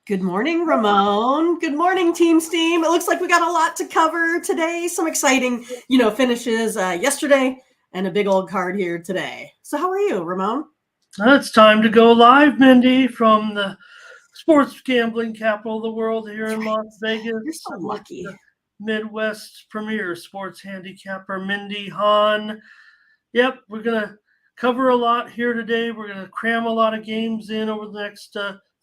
Good morning, Ramon. Good morning, Team Steam. It looks like we got a lot to cover today. Some exciting, finishes yesterday and a big old card here today. So how are you, Ramon? It's time to go live, Mindy, from the sports gambling capital of the world here in Las You're Vegas so with lucky. the Midwest's premier sports handicapper, Mindy Hahn. Yep, we're going to cover a lot here today. We're going to cram a lot of games in over the next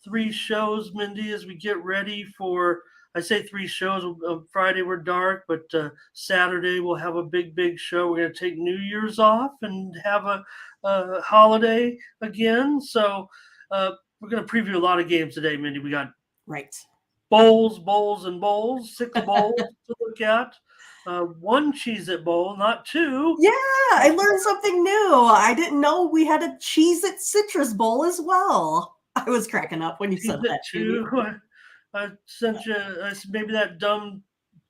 three shows, Mindy, as we get ready for, I say three shows. Friday we're dark, but Saturday we'll have a big show. We're going to take New Year's off and have a holiday again. So we're going to preview a lot of games today, Mindy. We got Right. bowls, and bowls, 6 bowls to look at. One Cheez-It Bowl, not two. Yeah, I learned something new. I didn't know we had a Cheez-It Citrus Bowl as well. I was cracking up when you said that to me. I sent you, maybe that dumb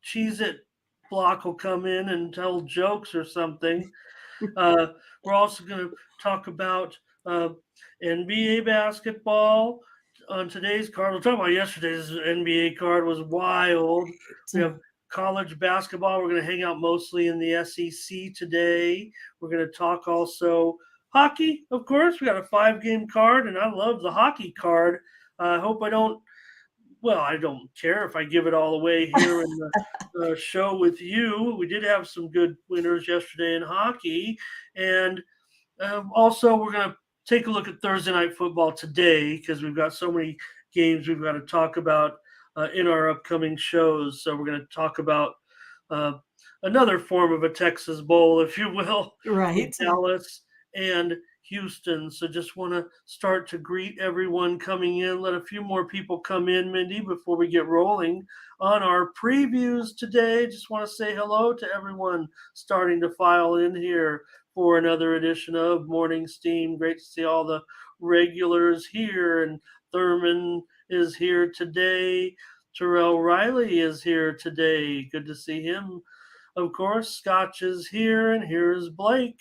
Cheez-It block will come in and tell jokes or something. We're also going to talk about NBA basketball on today's card. We'll talk about yesterday's NBA card was wild. We have college basketball. We're going to hang out mostly in the SEC today. We're going to talk also hockey, of course. We got a 5-game card, and I love the hockey card. I hope I don't. Well, I don't care if I give it all away here in the show with you. We did have some good winners yesterday in hockey. And also, we're going to take a look at Thursday Night Football today because we've got so many games we've got to talk about in our upcoming shows. So we're going to talk about another form of a Texas Bowl, if you will, Right. Dallas and Houston. So just want to start to greet everyone coming in. Let a few more people come in, Mindy, before we get rolling on our previews today. Just want to say hello to everyone starting to file in here for another edition of Morning Steam. Great to see all the regulars here. And Thurman is here today. Terrell Riley is here today. Good to see him. Of course, Scotch is here, and here's Blake.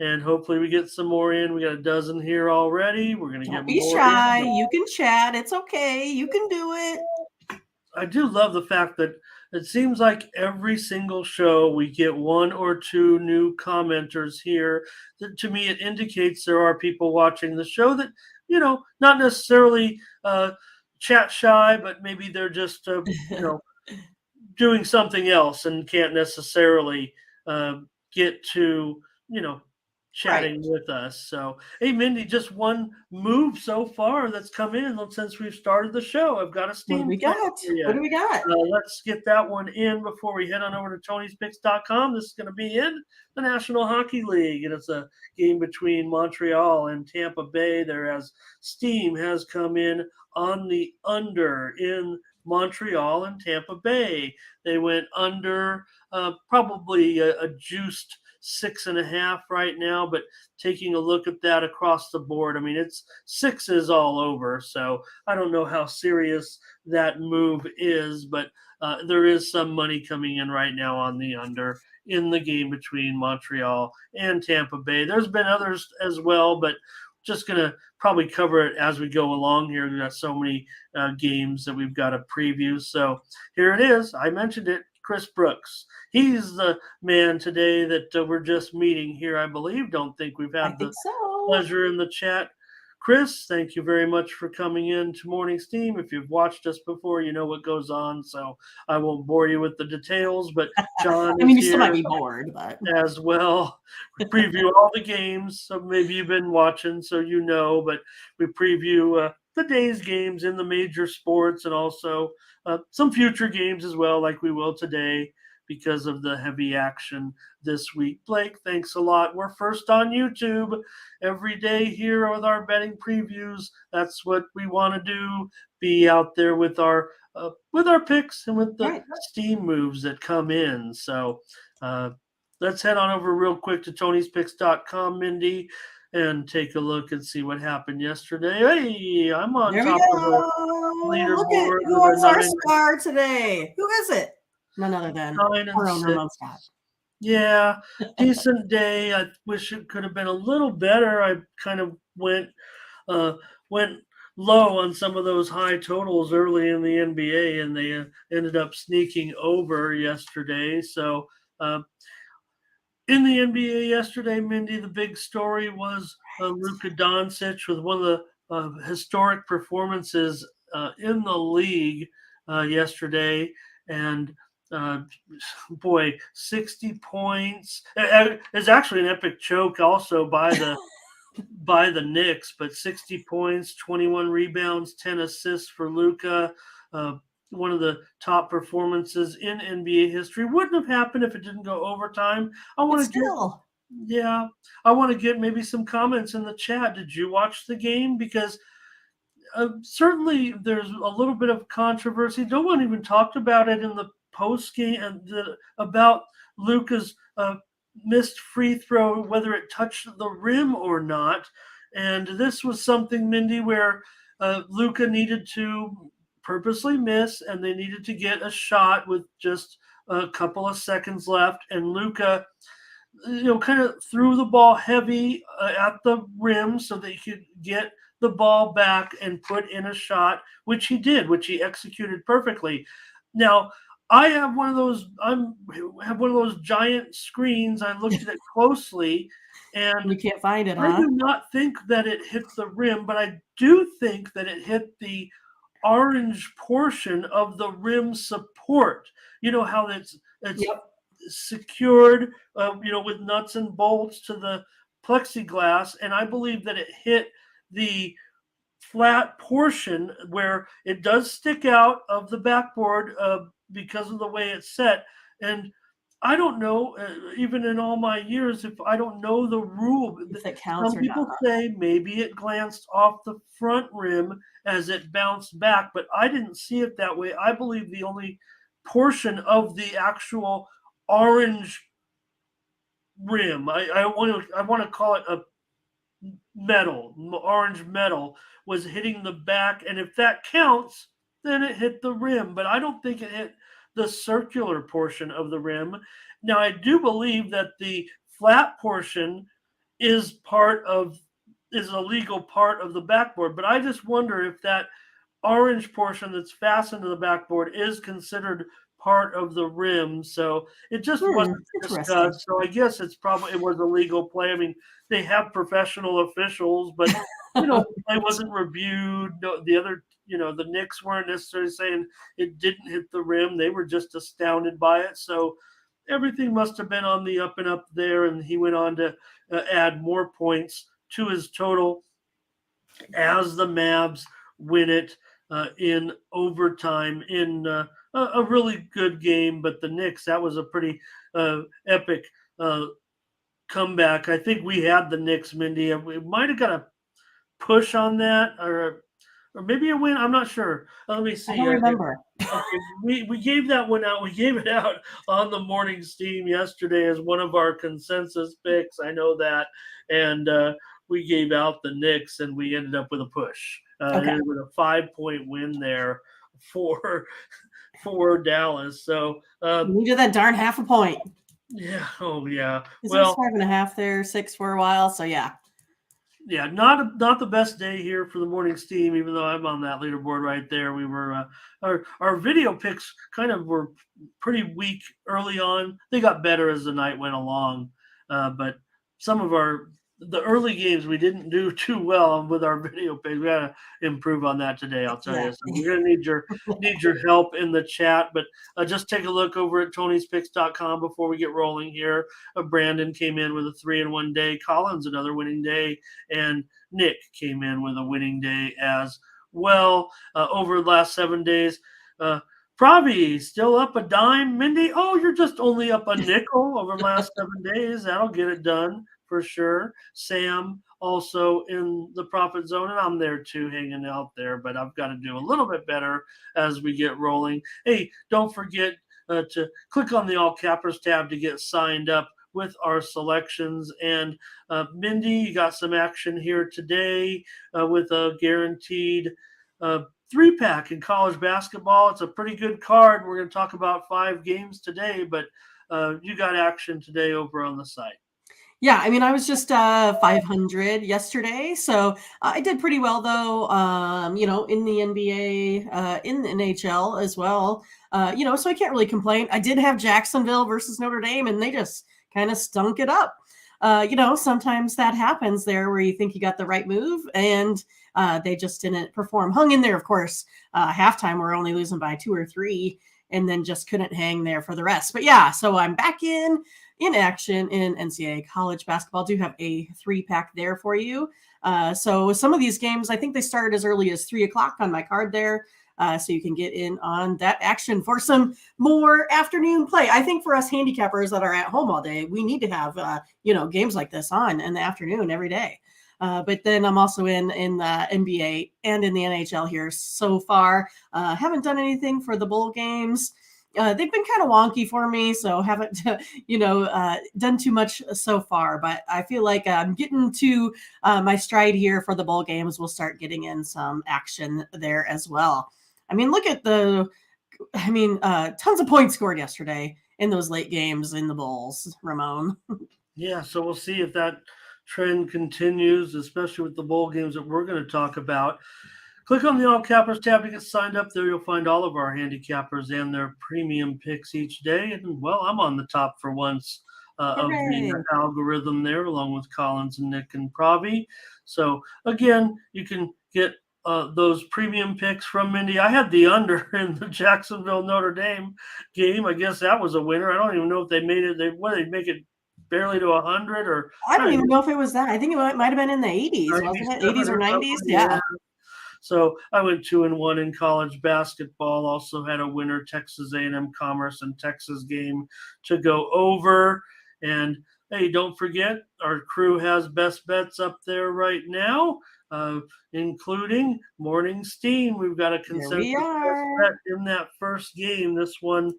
And hopefully we get some more in. We got a dozen here already. We're going to get more. Don't be shy. You can chat. It's okay. You can do it. I do love the fact that it seems like every single show we get one or two new commenters here. That, to me, it indicates there are people watching the show that, not necessarily chat shy, but maybe they're just, doing something else and can't necessarily get to, chatting with us. So, hey, Mindy, just one move so far that's come in since we've started the show. I've got a Steam. What do we got? What do we got? Let's get that one in before we head on over to Tony'sPicks.com. This is going to be in the National Hockey League, and it's a game between Montreal and Tampa Bay there as Steam has come in on the under in Montreal and Tampa Bay. They went under probably a juiced 6.5 right now, but taking a look at that across the board, I mean, it's 6s all over. So I don't know how serious that move is, but there is some money coming in right now on the under in the game between Montreal and Tampa Bay. There's been others as well, but just going to probably cover it as we go along here. We've got so many games that we've got to preview. So here it is. I mentioned it. Chris Brooks. He's the man today that we're just meeting here, I believe. Don't think we've had the pleasure in the chat. Chris, thank you very much for coming in to Morning Steam. If you've watched us before, you know what goes on, so I won't bore you with the details. But John I mean, you still might be bored, but as well. We preview all the games, so maybe you've been watching, so you know. But we preview the day's games in the major sports and also some future games as well, like we will today because of the heavy action this week. Blake, thanks a lot. We're first on YouTube every day here with our betting previews. That's what we want to do, be out there with our picks and with the Steam moves that come in. So let's head on over real quick to Tony'sPicks.com, Mindy, and take a look and see what happened yesterday. Hey, I'm on top of the leaderboard. Who's our star today? Who is it? None other than our own Ramon Scott. Yeah, decent day. I wish it could have been a little better. I kind of went low on some of those high totals early in the NBA, and they ended up sneaking over yesterday. So uh, in the NBA yesterday, Mindy, the big story was Luka Doncic with one of the historic performances in the league yesterday, and uh, boy, 60 points. It's actually an epic choke, also by the Knicks, but 60 points, 21 rebounds, 10 assists for Luka. Uh, One of the top performances in NBA history. Wouldn't have happened if it didn't go overtime. I But want to get still, yeah, I want to get maybe some comments in the chat. Did you watch the game? Because certainly there's a little bit of controversy. No one even talked about it in the post game and about Luka's missed free throw, whether it touched the rim or not. And this was something, Mindy, where Luka needed to purposely miss, and they needed to get a shot with just a couple of seconds left. And Luka, kind of threw the ball heavy at the rim so that he could get the ball back and put in a shot, which he did, which he executed perfectly. Now, I have one of those. Have one of those giant screens. I looked at it closely, we and can't find it, I huh? do not think that it hit the rim, but I do think that it hit the orange portion of the rim support. You know how it's Yep. secured, with nuts and bolts to the plexiglass, and I believe that it hit the flat portion where it does stick out of the backboard because of the way it's set. And I don't know, even in all my years, if I don't know the rule. If it counts Some or people not. say maybe it glanced off the front rim as it bounced back, but I didn't see it that way. I believe the only portion of the actual orange rim, I want to call it a orange metal, was hitting the back, and if that counts, then it hit the rim. But I don't think it hit the circular portion of the rim. Now, I do believe that the flat portion is a legal part of the backboard, but I just wonder if that orange portion that's fastened to the backboard is considered part of the rim. So it just wasn't Interesting. discussed. So I guess it was a legal play. I mean, they have professional officials, but the play wasn't reviewed. No, the Knicks weren't necessarily saying it didn't hit the rim. They were just astounded by it. So everything must have been on the up and up there. And he went on to add more points to his total as the Mavs win it in overtime in a really good game. But the Knicks, that was a pretty epic comeback. I think we had the Knicks, Mindy. We might have got a push on that, or maybe a win. I'm not sure. Let me I see. don't remember. Okay, we gave that one out. We gave it out on the morning steam yesterday as one of our consensus picks. I know that, and we gave out the Knicks, and we ended up with a push. Okay. With a 5-point win there for Dallas. So You needed that darn half a point. yeah, oh yeah. Because it was Well, 5.5 there, 6 for a while. So yeah. yeah, not the best day here for the morning steam. Even though I'm on that leaderboard right there, we were our video picks kind of were pretty weak early on. They got better as the night went along, but some of the early games we didn't do too well with our video picks. We gotta improve on that today. I'll tell you. So Exactly. we're gonna need your help in the chat, but just take a look over at Tony'sPicks.com before we get rolling here. Brandon came in with a 3-1 day. Collins another winning day. And Nick came in with a winning day as well over the last 7 days. Pravi still up a dime. Mindy, oh, you're just only up a nickel over the last 7 days. That'll get it done for sure. Sam also in the profit zone, and I'm there too, hanging out there, but I've got to do a little bit better as we get rolling. Hey, don't forget to click on the All Cappers tab to get signed up with our selections. And Mindy, you got some action here today with a guaranteed 3-pack in college basketball. It's a pretty good card. We're going to talk about 5 games today, but you got action today over on the site. Yeah, I mean, I was just 500 yesterday, so I did pretty well though. In the NBA, in the NHL as well. So I can't really complain. I did have Jacksonville versus Notre Dame, and they just kind of stunk it up. Sometimes that happens there where you think you got the right move, and they just didn't perform. Hung in there, of course. Halftime, we're only losing by 2 or 3, and then just couldn't hang there for the rest. But yeah, so I'm back in action in NCAA college basketball. Do have a 3-pack there for you. So some of these games, I think they start as early as 3 o'clock on my card there. So you can get in on that action for some more afternoon play. I think for us handicappers that are at home all day, we need to have games like this on in the afternoon every day. But then I'm also in the NBA and in the NHL here so far. Haven't done anything for the bowl games. They've been kind of wonky for me, so haven't done too much so far. But I feel like I'm getting to my stride here for the bowl games. We'll start getting in some action there as well. I mean, look at tons of points scored yesterday in those late games in the bowls, Ramon. Yeah, so we'll see if that trend continues, especially with the bowl games that we're going to talk about. Click on the All Cappers tab to get signed up. There you'll find all of our handicappers and their premium picks each day. And, well, I'm on the top for once of Hooray. the algorithm there, along with Collins and Nick and Pravi. So, again, you can get those premium picks from Mindy. I had the under in the Jacksonville Notre Dame game. I guess that was a winner. I don't even know if they made it. They make it barely to 100 or I don't even know if it was that. I think it might have been in the 80s, wasn't it? 80s or 90s? Yeah. So I went 2-1 in college basketball. Also had a winner, Texas A&M Commerce and Texas game to go over. And hey, don't forget, our crew has best bets up there right now, including Morning Steam. We've got a consensus best bet in that first game. This one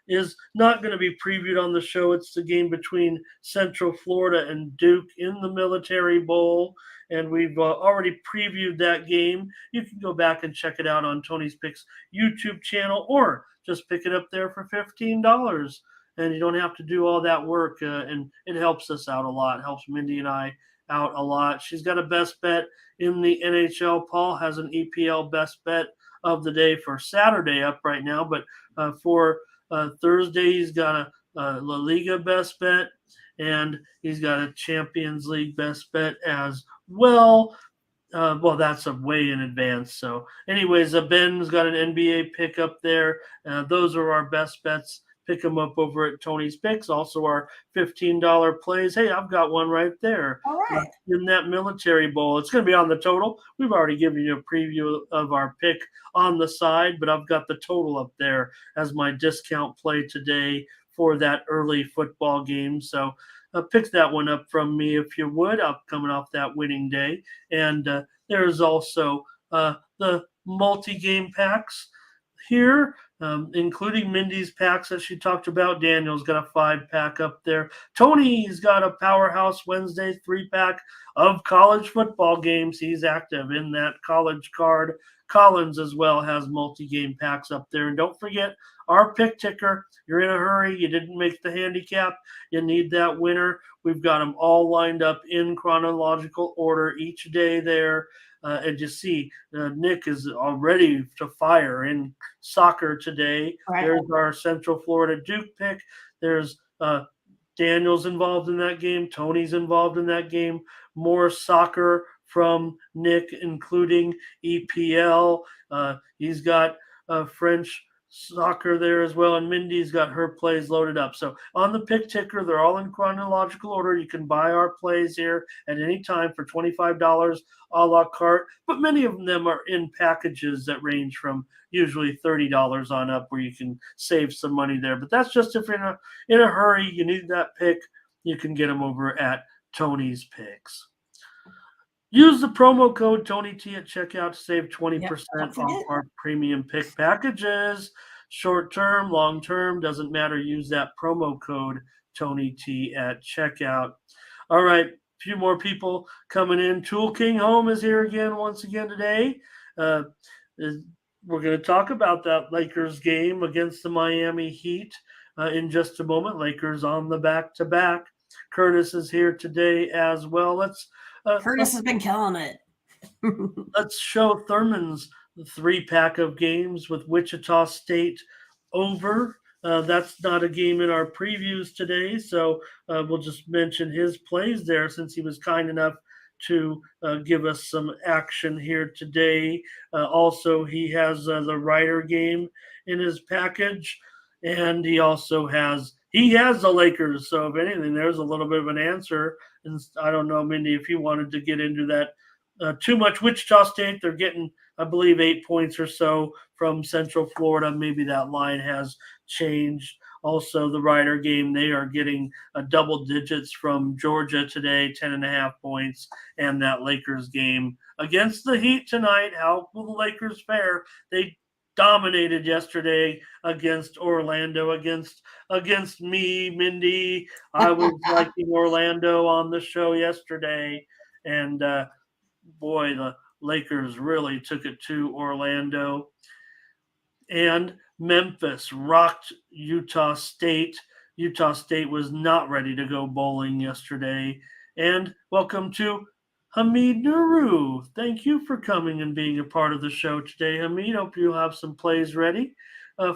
is not going to be previewed on the show. It's the game between Central Florida and Duke in the Military Bowl. And we've already previewed that game. You can go back and check it out on Tony's Picks YouTube channel, or just pick it up there for $15. And you don't have to do all that work, and it helps us out a lot. It helps Mindy and I out a lot. She's got a best bet in the NHL. Paul has an EPL best bet of the day for Saturday up right now. But for Thursday, he's got a La Liga best bet, and he's got a Champions League best bet as well. That's a way in advance. So, anyways, Ben's got an NBA pick up there. Those are our best bets. Pick them up over at Tony's Picks. Also, our $15 plays. Hey, I've got one right there. All right. In that Military Bowl. It's going to be on the total. We've already given you a preview of our pick on the side, but I've got the total up there as my discount play today for that early football game. So, pick that one up from me if you would. I'm coming off that winning day. And there's also the multi-game packs here, including Mindy's packs that she talked about. Daniel's got a 5-pack up there. Tony's got a Powerhouse Wednesday 3-pack of college football games. He's active in that college card. Collins as well has multi-game packs up there. And don't forget our pick ticker. You're in a hurry. You didn't make the handicap. You need that winner. We've got them all lined up in chronological order each day there. And you see, Nick is all ready to fire in soccer today. Right. There's our Central Florida Duke pick. There's Daniel's involved in that game. Tony's involved in that game. More soccer from Nick, including EPL. He's got French soccer there as well, and Mindy's got her plays loaded up. So on the pick ticker, they're all in chronological order. You can buy our plays here at any time for $25 a la carte, but many of them are in packages that range from usually $30 on up, where you can save some money there. But that's just if you're in a hurry, you need that pick, you can get them over at Tony's Picks. Use the promo code TonyT at checkout to save 20% off our premium pick packages. Short term, long term, doesn't matter. Use that promo code TonyT at checkout. All right, a few more people coming in. Tool King Home is here once again today. We're going to talk about that Lakers game against the Miami Heat in just a moment. Lakers on the back-to-back. Curtis is here today as well. Curtis has been killing it. Let's show Thurman's 3-pack of games with Wichita State over. That's not a game in our previews today, so we'll just mention his plays there since he was kind enough to give us some action here today. Also, he has the Rider game in his package, and he also has the Lakers. So if anything, there's a little bit of an answer. And I don't know, Mindy, if you wanted to get into that too much. Wichita State, they're getting, I believe, 8 points or so from Central Florida. Maybe that line has changed. Also, the Rider game, they are getting double digits from Georgia today, 10.5 points. And that Lakers game against the Heat tonight, how will the Lakers fare? They dominated yesterday against Orlando, against me, Mindy. I was liking Orlando on the show yesterday. And boy, the Lakers really took it to Orlando. And Memphis rocked Utah State. Utah State was not ready to go bowling yesterday. And welcome to Hamid Nuru. Thank you for coming and being a part of the show today, Hamid. Hope you'll have some plays ready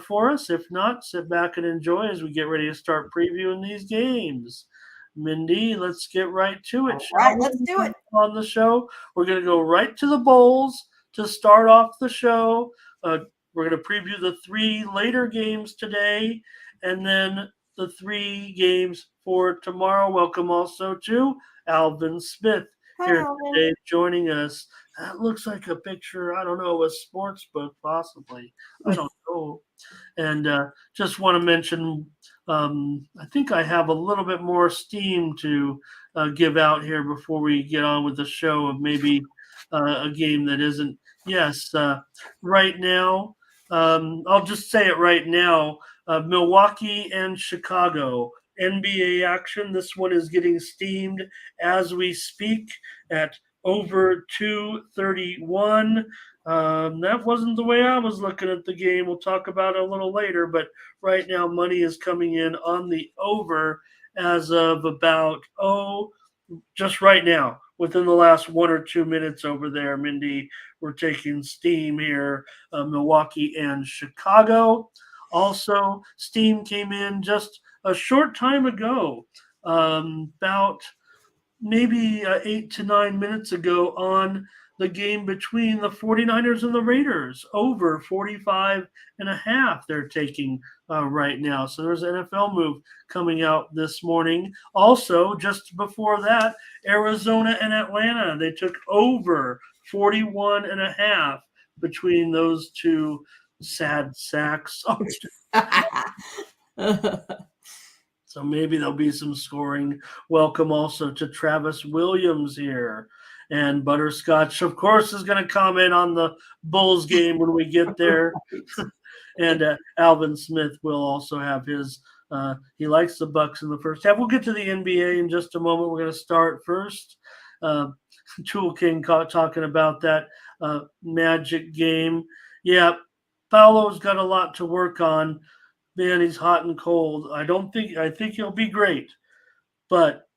for us. If not, sit back and enjoy as we get ready to start previewing these games. Mindy, let's get right to it. All right, let's do it. On the show, we're going to go right to the bowls to start off the show. We're going to preview the 3 later games today and then the 3 games for tomorrow. Welcome also to Alvin Smith here today joining us. That looks like a picture, I don't know, a sports book possibly. I don't know. And just want to mention, I think I have a little bit more steam to give out here before we get on with the show of maybe a game that isn't. Yes, right now, I'll just say it right now, Milwaukee and Chicago. NBA action. This one is getting steamed as we speak at over 231. That wasn't the way I was looking at the game. We'll talk about it a little later, but right now money is coming in on the over as of about, just right now, within the last 1 or 2 minutes over there, Mindy, we're taking steam here, Milwaukee and Chicago. Also, steam came in just a short time ago, about maybe 8 to 9 minutes ago on the game between the 49ers and the Raiders, over 45.5 they're taking right now. So there's an NFL move coming out this morning. Also, just before that, Arizona and Atlanta, they took over 41.5 between those two sad sacks. So maybe there'll be some scoring. Welcome also to Travis Williams here. And Butterscotch, of course, is going to comment on the Bulls game when we get there. And Alvin Smith will also have his. He likes the Bucks in the first half. We'll get to the NBA in just a moment. We're going to start first. Tool King talking about that Magic game. Yeah, Paolo's got a lot to work on. Man, he's hot and cold. I think he'll be great. But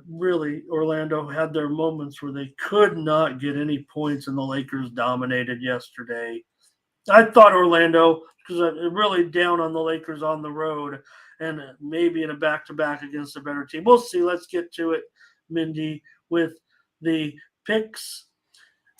really, Orlando had their moments where they could not get any points, and the Lakers dominated yesterday. I thought Orlando, because I'm really down on the Lakers on the road, and maybe in a back-to-back against a better team. We'll see. Let's get to it, Mindy, with the picks.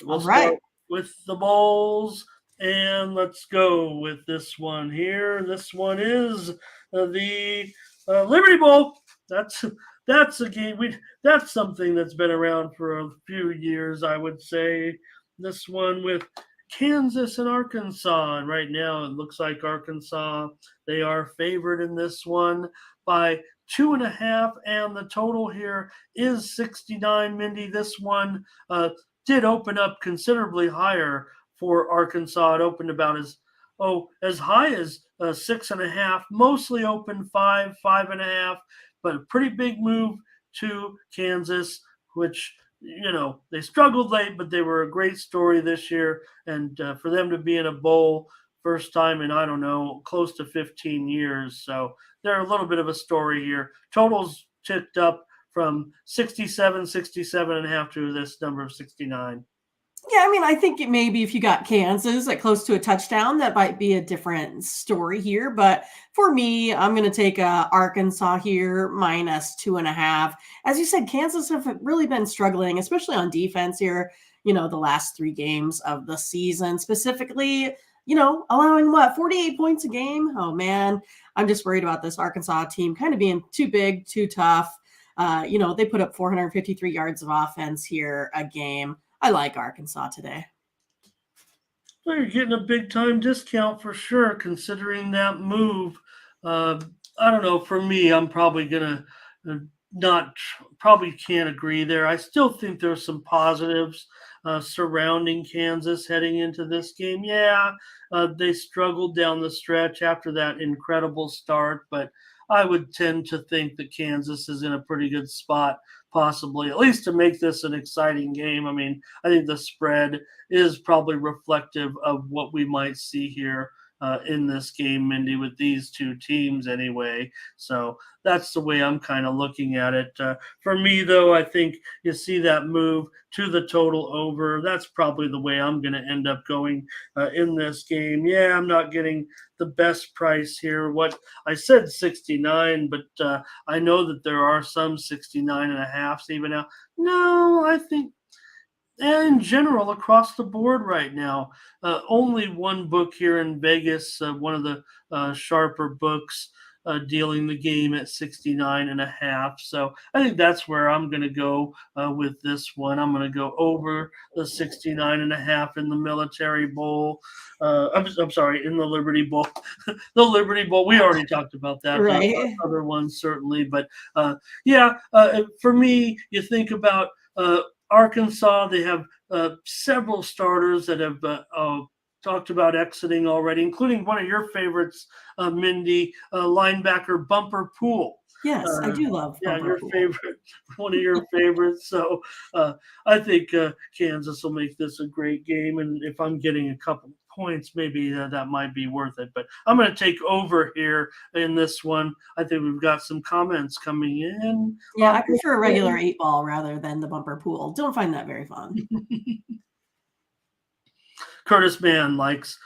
We'll start with the Bulls. And let's go with this one here. This one is the Liberty Bowl. That's a game. That's something that's been around for a few years, I would say. This one with Kansas and Arkansas. And right now, it looks like Arkansas, they are favored in this one by 2.5. And the total here is 69, Mindy. This one did open up considerably higher for Arkansas. It opened about as high as 6.5, mostly open 5.5, but a pretty big move to Kansas, which, they struggled late, but they were a great story this year. And for them to be in a bowl first time in, I don't know, close to 15 years. So they're a little bit of a story here. Totals ticked up from 67.5 to this number of 69. Yeah, I mean, I think maybe if you got Kansas at close to a touchdown, that might be a different story here. But for me, I'm going to take Arkansas here minus 2.5. As you said, Kansas have really been struggling, especially on defense here. The last 3 games of the season, specifically, allowing 48 points a game. Oh man, I'm just worried about this Arkansas team kind of being too big, too tough. They put up 453 yards of offense here a game. I like Arkansas today. Well, you're getting a big time discount for sure, considering that move. I don't know. For me, I'm probably gonna not probably can't agree there. I still think there's some positives surrounding Kansas heading into this game. Yeah, they struggled down the stretch after that incredible start, but I would tend to think that Kansas is in a pretty good spot, possibly, at least to make this an exciting game. I mean, I think the spread is probably reflective of what we might see here in this game, Mindy, with these two teams anyway. So that's the way I'm kind of looking at it. For me, though, I think you see that move to the total over. That's probably the way I'm going to end up going in this game. Yeah, I'm not getting the best price here. What I said 69, but I know that there are some 69.5s even now. No, I think in general across the board right now, only one book here in Vegas, one of the sharper books, dealing the game at 69.5. So I think that's where I'm going to go with this one. I'm going to go over the 69.5 in the Military Bowl. I'm sorry, in the Liberty Bowl. The Liberty Bowl, we already talked about that. Right. Other ones certainly, but for me, you think about Arkansas. They have several starters that have talked about exiting already, including one of your favorites, Mindy, linebacker Bumper Pool. Yes, I do love Bumper your Pool. favorite, one of your favorites. So I think Kansas will make this a great game, and if I'm getting a couple points, maybe that might be worth it. But I'm going to take over here in this one. I think we've got some comments coming in. Yeah, I prefer a regular 8-ball rather than the Bumper Pool. Don't find that very fun. Curtis Mann likes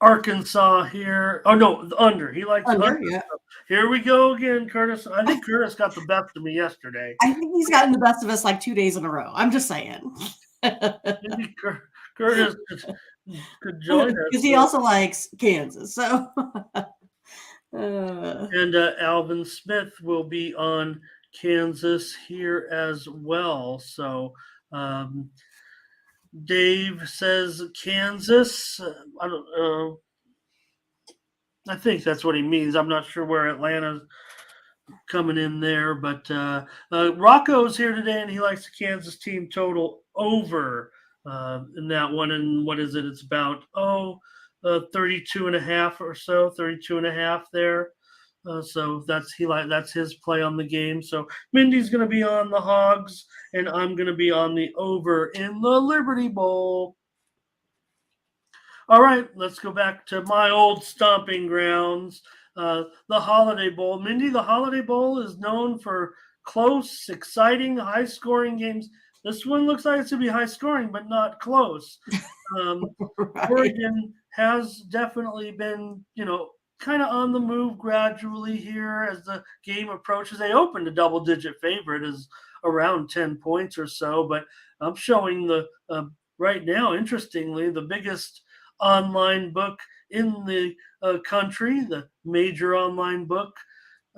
Arkansas here. Oh no, the under. He likes under. Yeah. Here we go again, Curtis. I think Curtis got the best of me yesterday. I think he's gotten the best of us like 2 days in a row. I'm just saying. Maybe Curtis could join us. Because he also likes Kansas. So and Alvin Smith will be on Kansas here as well. So Dave says Kansas. I don't. I think that's what he means. I'm not sure where Atlanta's coming in there, but Rocco's here today, and he likes the Kansas team total over in that one. And what is it? It's about 32.5 or so, 32.5 there. So that's his play on the game. So Mindy's going to be on the Hogs, and I'm going to be on the over in the Liberty Bowl. All right, let's go back to my old stomping grounds, the Holiday Bowl. Mindy, the Holiday Bowl is known for close, exciting, high-scoring games. This one looks like it's going to be high-scoring, but not close. Right. Oregon has definitely been, kind of on the move gradually here as the game approaches. They opened a double-digit favorite as around 10 points or so, but I'm showing right now, interestingly, the biggest online book in the country, the major online book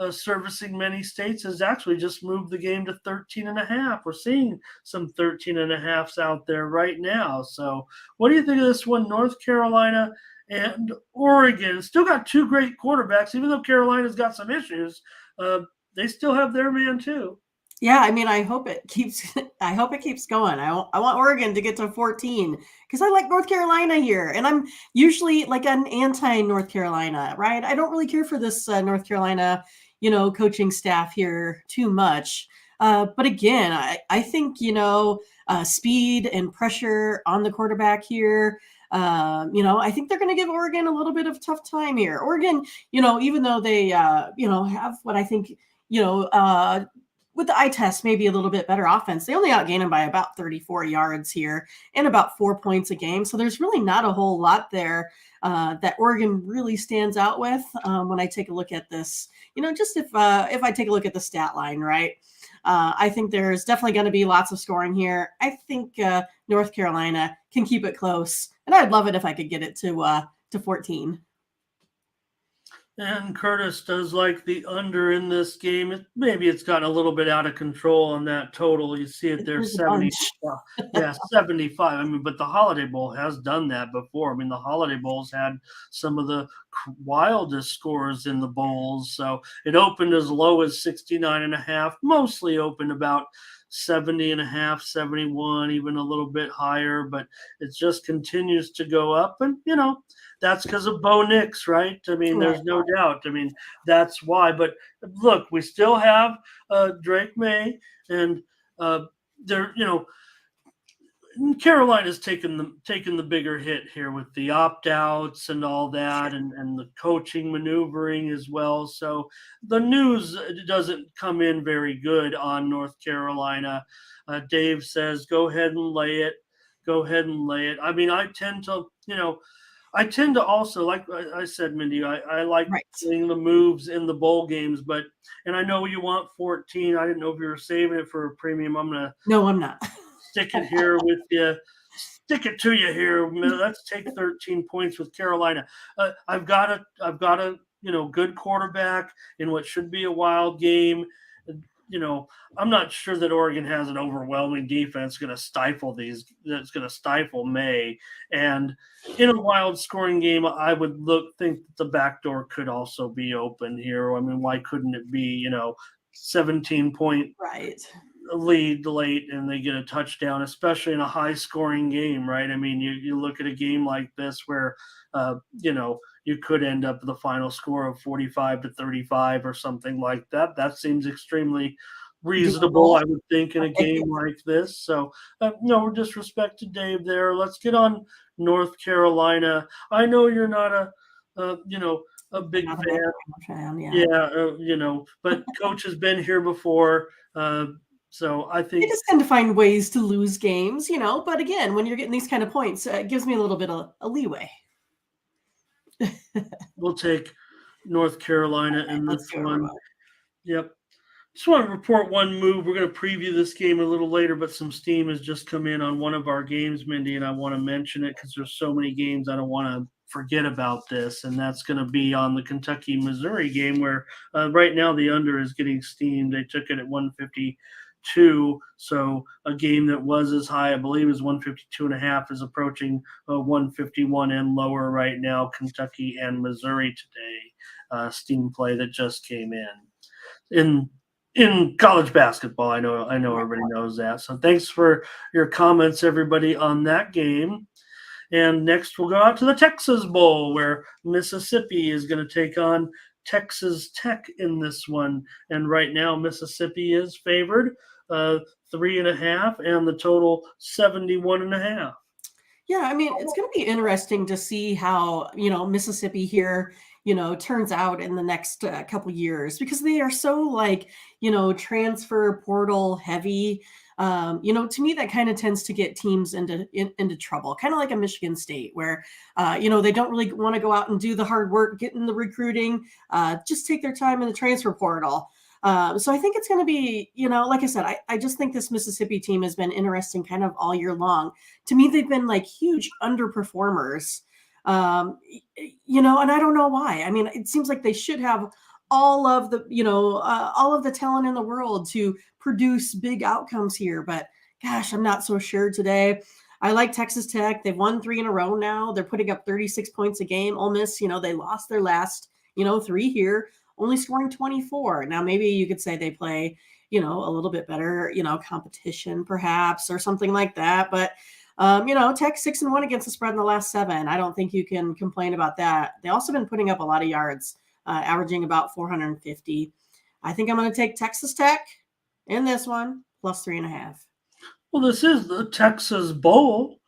servicing many states, has actually just moved the game to 13.5. We're seeing some 13.5s out there right now. So what do you think of this one? North Carolina and Oregon still got two great quarterbacks, even though Carolina's got some issues. They still have their man too. Yeah, I mean, I hope it keeps going. I want Oregon to get to 14 because I like North Carolina here, and I'm usually like an anti-North Carolina, right? I don't really care for this North Carolina, coaching staff here too much. But again, I think speed and pressure on the quarterback here. I think they're going to give Oregon a little bit of tough time here. Oregon, even though they have what I think, with the eye test, maybe a little bit better offense. They only outgain them by about 34 yards here and about 4 points a game. So there's really not a whole lot there that Oregon really stands out with when I take a look at this. Just if I take a look at the stat line, right? I think there's definitely going to be lots of scoring here. I think North Carolina can keep it close, and I'd love it if I could get it to 14. And Curtis does like the under in this game. Maybe it's gotten a little bit out of control on that total. You see it there, 70. Yeah, 75. I mean, but the Holiday Bowl has done that before. I mean, the Holiday Bowl's had some of the wildest scores in the bowls. So it opened as low as 69.5, mostly opened about 70.5, 71, even a little bit higher, but it just continues to go up. And, that's because of Bo Nix, right? I mean, there's no doubt. I mean, that's why. But look, we still have Drake May, and they're, Carolina's taken the bigger hit here with the opt-outs and all that, and the coaching maneuvering as well. So the news doesn't come in very good on North Carolina. Dave says, go ahead and lay it. Go ahead and lay it. I mean, I tend to also, like I said, Mindy, I like seeing the moves in the bowl games, and I know you want 14. I didn't know if you were saving it for a premium. No, I'm not. Stick it here with you. Stick it to you here. Let's take 13 points with Carolina. I've got a good quarterback in what should be a wild game. I'm not sure that Oregon has an overwhelming defense going to stifle that's going to stifle May. And in a wild scoring game, I would think that the back door could also be open here. I mean, why couldn't it be, 17-point lead late and they get a touchdown, especially in a high scoring game, right? I mean, you look at a game like this where, you could end up with a final score of 45-35 or something like that. That seems extremely reasonable, I would think, in a game like this. So, no disrespect to Dave there. Let's get on North Carolina. I know you're not a big fan. Yeah, but Coach has been here before. So I think they just tend to find ways to lose games, But again, when you're getting these kind of points, it gives me a little bit of a leeway. We'll take North Carolina in this one. Yep. Just want to report one move. We're going to preview this game a little later, but some steam has just come in on one of our games, Mindy, and I want to mention it because there's so many games. I don't want to forget about this, and that's going to be on the Kentucky-Missouri game where right now the under is getting steamed. They took it at 152. So a game that was as high, I believe, as 152.5 is approaching 151 and lower right now. Kentucky and Missouri today, steam play that just came in college basketball. I know everybody knows that. So thanks for your comments, everybody, on that game. And next we'll go out to the Texas Bowl where Mississippi is going to take on Texas Tech in this one. And right now Mississippi is favored 3.5 and the total 71.5. Yeah, I mean, it's going to be interesting to see how, Mississippi here, turns out in the next couple years because they are so transfer portal heavy. To me, that kind of tends to get teams into trouble, kind of like a Michigan State where, they don't really want to go out and do the hard work, get in the recruiting, just take their time in the transfer portal. So I think it's going to be, like I said, I just think this Mississippi team has been interesting kind of all year long. To me, they've been huge underperformers, and I don't know why. I mean, it seems like they should have all of the talent in the world to produce big outcomes here. But gosh, I'm not so sure today. I like Texas Tech. They've won 3 in a row now. They're putting up 36 points a game. Ole Miss, they lost their last, 3 here, only scoring 24. Now, maybe you could say they play, a little bit better, competition perhaps or something like that. But, Tech 6-1 against the spread in the last 7. I don't think you can complain about that. They also been putting up a lot of yards, averaging about 450. I think I'm going to take Texas Tech in this one plus 3.5. Well, this is the Texas Bowl.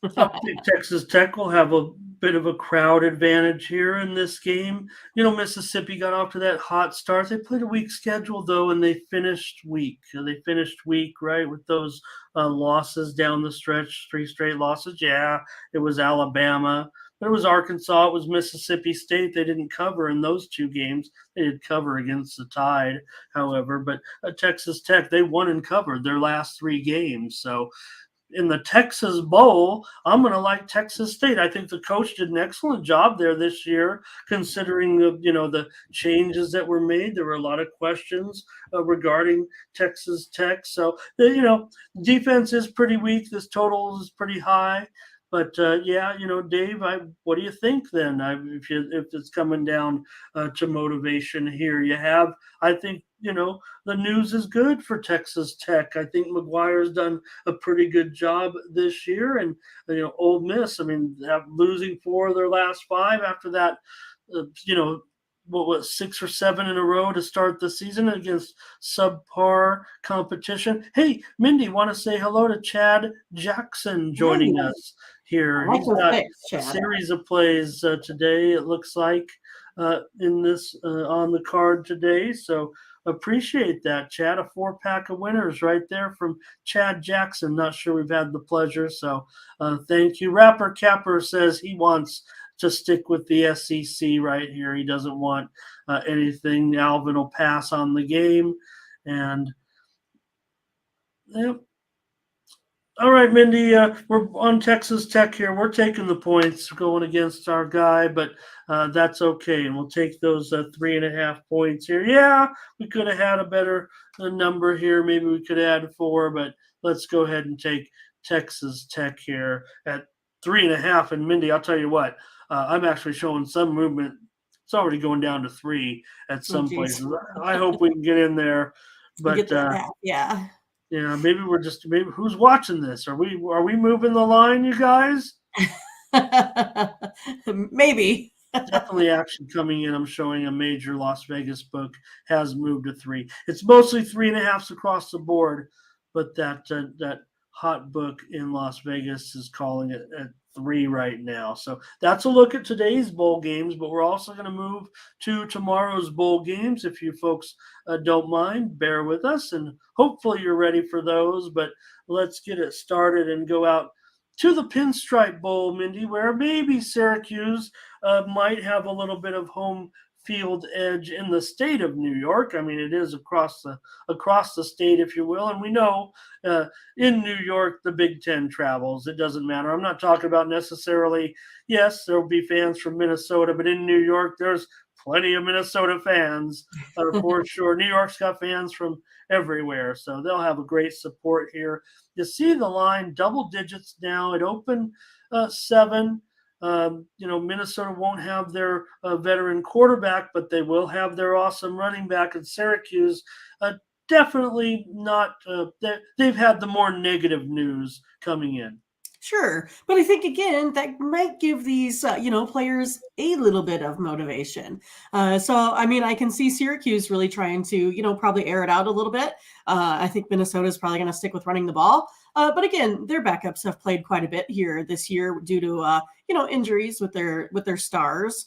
I think Texas Tech will have a bit of a crowd advantage here in this game. Mississippi got off to that hot start. They played a weak schedule though, and they finished weak. They finished weak, right, with those losses down the stretch, 3 straight losses. Yeah, it was Alabama, but it was Arkansas, it was Mississippi State. They didn't cover in those 2 games. They did cover against the Tide, however, but Texas Tech, they won and covered their last 3 games. So in the Texas Bowl, I'm going to like Texas State. I think the coach did an excellent job there this year, considering the changes that were made. There were a lot of questions regarding Texas Tech. So defense is pretty weak. This total is pretty high. But yeah, Dave, what do you think then? If it's coming down to motivation here, I think the news is good for Texas Tech. I think McGuire's done a pretty good job this year, and Ole Miss, I mean, losing 4 of their last 5 after that, what was 6 or 7 in a row to start the season against subpar competition. Hey, Mindy, want to say hello to Chad Jackson joining us here. He's got a series of plays today, it looks like, in this on the card today. So appreciate that, Chad. A 4-pack of winners right there from Chad Jackson. Not sure we've had the pleasure, so thank you. Rapper Capper says he wants to stick with the SEC right here. He doesn't want anything. Alvin will pass on the game. And yep. All right, Mindy, we're on Texas Tech here. We're taking the points going against our guy, but that's okay. And we'll take those 3.5 points here. Yeah, we could have had a better number here. Maybe we could add 4, but let's go ahead and take Texas Tech here at 3.5. And Mindy, I'll tell you what, I'm actually showing some movement. It's already going down to 3 at some places. I hope we can get in there. But yeah. Yeah, maybe who's watching this? Are we moving the line, you guys? Maybe. Definitely action coming in. I'm showing a major Las Vegas book has moved to 3. It's mostly 3.5s across the board, but that hot book in Las Vegas is calling it at 3 right now. So that's a look at today's bowl games, but we're also going to move to tomorrow's bowl games. If you folks don't mind, bear with us, and hopefully you're ready for those. But let's get it started and go out to the Pinstripe Bowl, Mindy, where maybe Syracuse might have a little bit of home field edge in the state of New York. I mean, it is across the state, if you will, and we know in New York the Big Ten travels. It doesn't matter. I'm not talking about necessarily. Yes, there will be fans from Minnesota, but in New York, there's plenty of Minnesota fans for sure. New York's got fans from everywhere, so they'll have a great support here. You see the line double digits now. It opened 7. Minnesota won't have their veteran quarterback, but they will have their awesome running back. And Syracuse, definitely not. They've had the more negative news coming in. Sure. But I think, again, that might give these, players a little bit of motivation. So, I mean, I can see Syracuse really trying to, probably air it out a little bit. I think Minnesota is probably going to stick with running the ball. But again, their backups have played quite a bit here this year due to, injuries with their stars.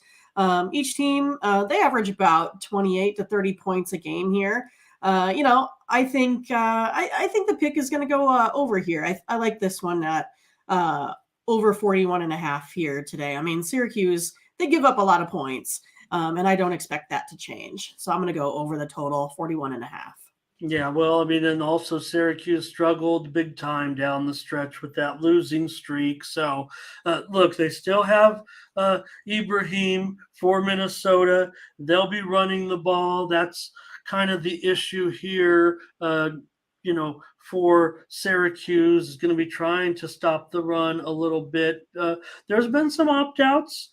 Each team, they average about 28 to 30 points a game here. I think the pick is going to go over here. I like this one at over 41.5 here today. I mean, Syracuse, they give up a lot of points, and I don't expect that to change. So I'm going to go over the total, 41.5. Yeah, well, I mean, and also Syracuse struggled big time down the stretch with that losing streak. So, look, they still have Ibrahim for Minnesota. They'll be running the ball. That's kind of the issue here. For Syracuse is going to be trying to stop the run a little bit. There's been some opt-outs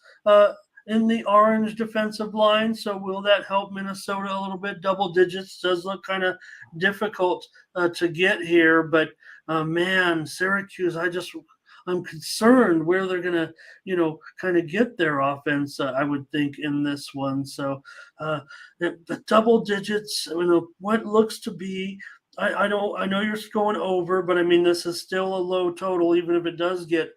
in the orange defensive line, so will that help Minnesota a little bit? Double digits does look kind of difficult to get here, but man, Syracuse, I'm concerned where they're going to, kind of get their offense, I would think, in this one. So the double digits, what looks to be, I know you're going over, but I mean, this is still a low total, even if it does get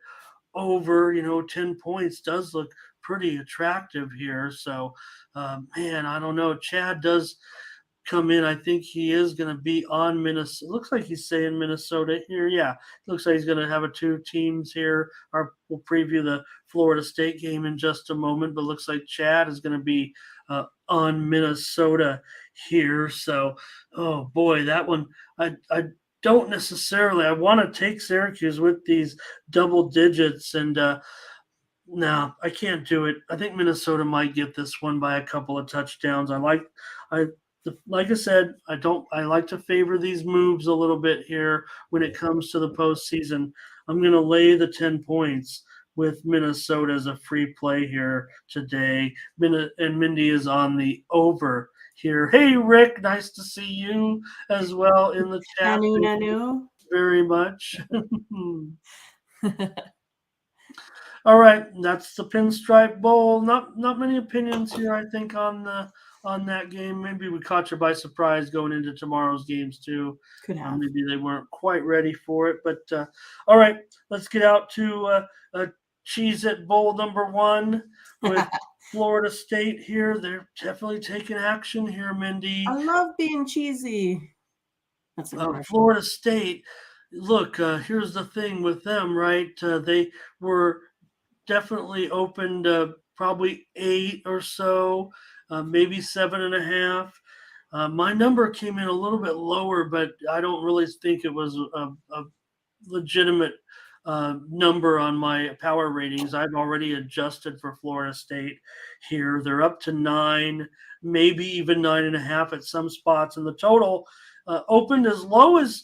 over, 10 points does look pretty attractive here. So, man, I don't know. Chad does come in. I think he is going to be on Minnesota. Looks like he's saying Minnesota here. Yeah, looks like he's going to have a two teams here. We'll preview the Florida State game in just a moment, but looks like Chad is going to be on Minnesota here. So, oh boy, that one I don't necessarily. I want to take Syracuse with these double digits, and no, I can't do it. I think Minnesota might get this one by a couple of touchdowns. I like I said, I like to favor these moves a little bit here when it comes to the postseason. I'm going to lay the 10 points with Minnesota as a free play here today. And Mindy is on the over here. Hey, Rick, nice to see you as well in the chat. Nanu, nanu. Very much. All right, that's the Pinstripe Bowl. Not many opinions here, I think, on that game. Maybe we caught you by surprise going into tomorrow's games too. Could have. Maybe they weren't quite ready for it. But all right, let's get out to Cheez-It Bowl number 1 with Florida State here. They're definitely taking action here, Mindy. I love being cheesy. That's a commercial. Florida State. Look, here's the thing with them, right? They were definitely opened probably 8 or so, maybe 7.5. My number came in a little bit lower, but I don't really think it was a legitimate number on my power ratings. I've already adjusted for Florida State here. They're up to 9, maybe even 9.5 at some spots, and the total opened as low as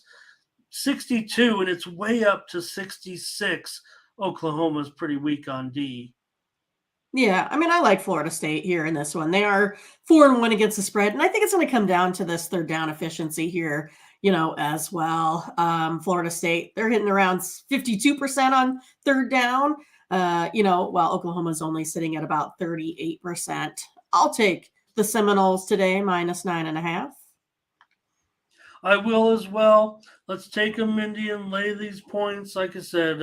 62, and it's way up to 66. Oklahoma's pretty weak on D. Yeah, I mean, I like Florida State here in this one. They are 4-1 against the spread, and I think it's going to come down to this third down efficiency here, as well. Florida State, they're hitting around 52% on third down, while Oklahoma's only sitting at about 38%. I'll take the Seminoles today, minus 9.5. I will as well. Let's take them, Mindy, and lay these points. Like I said,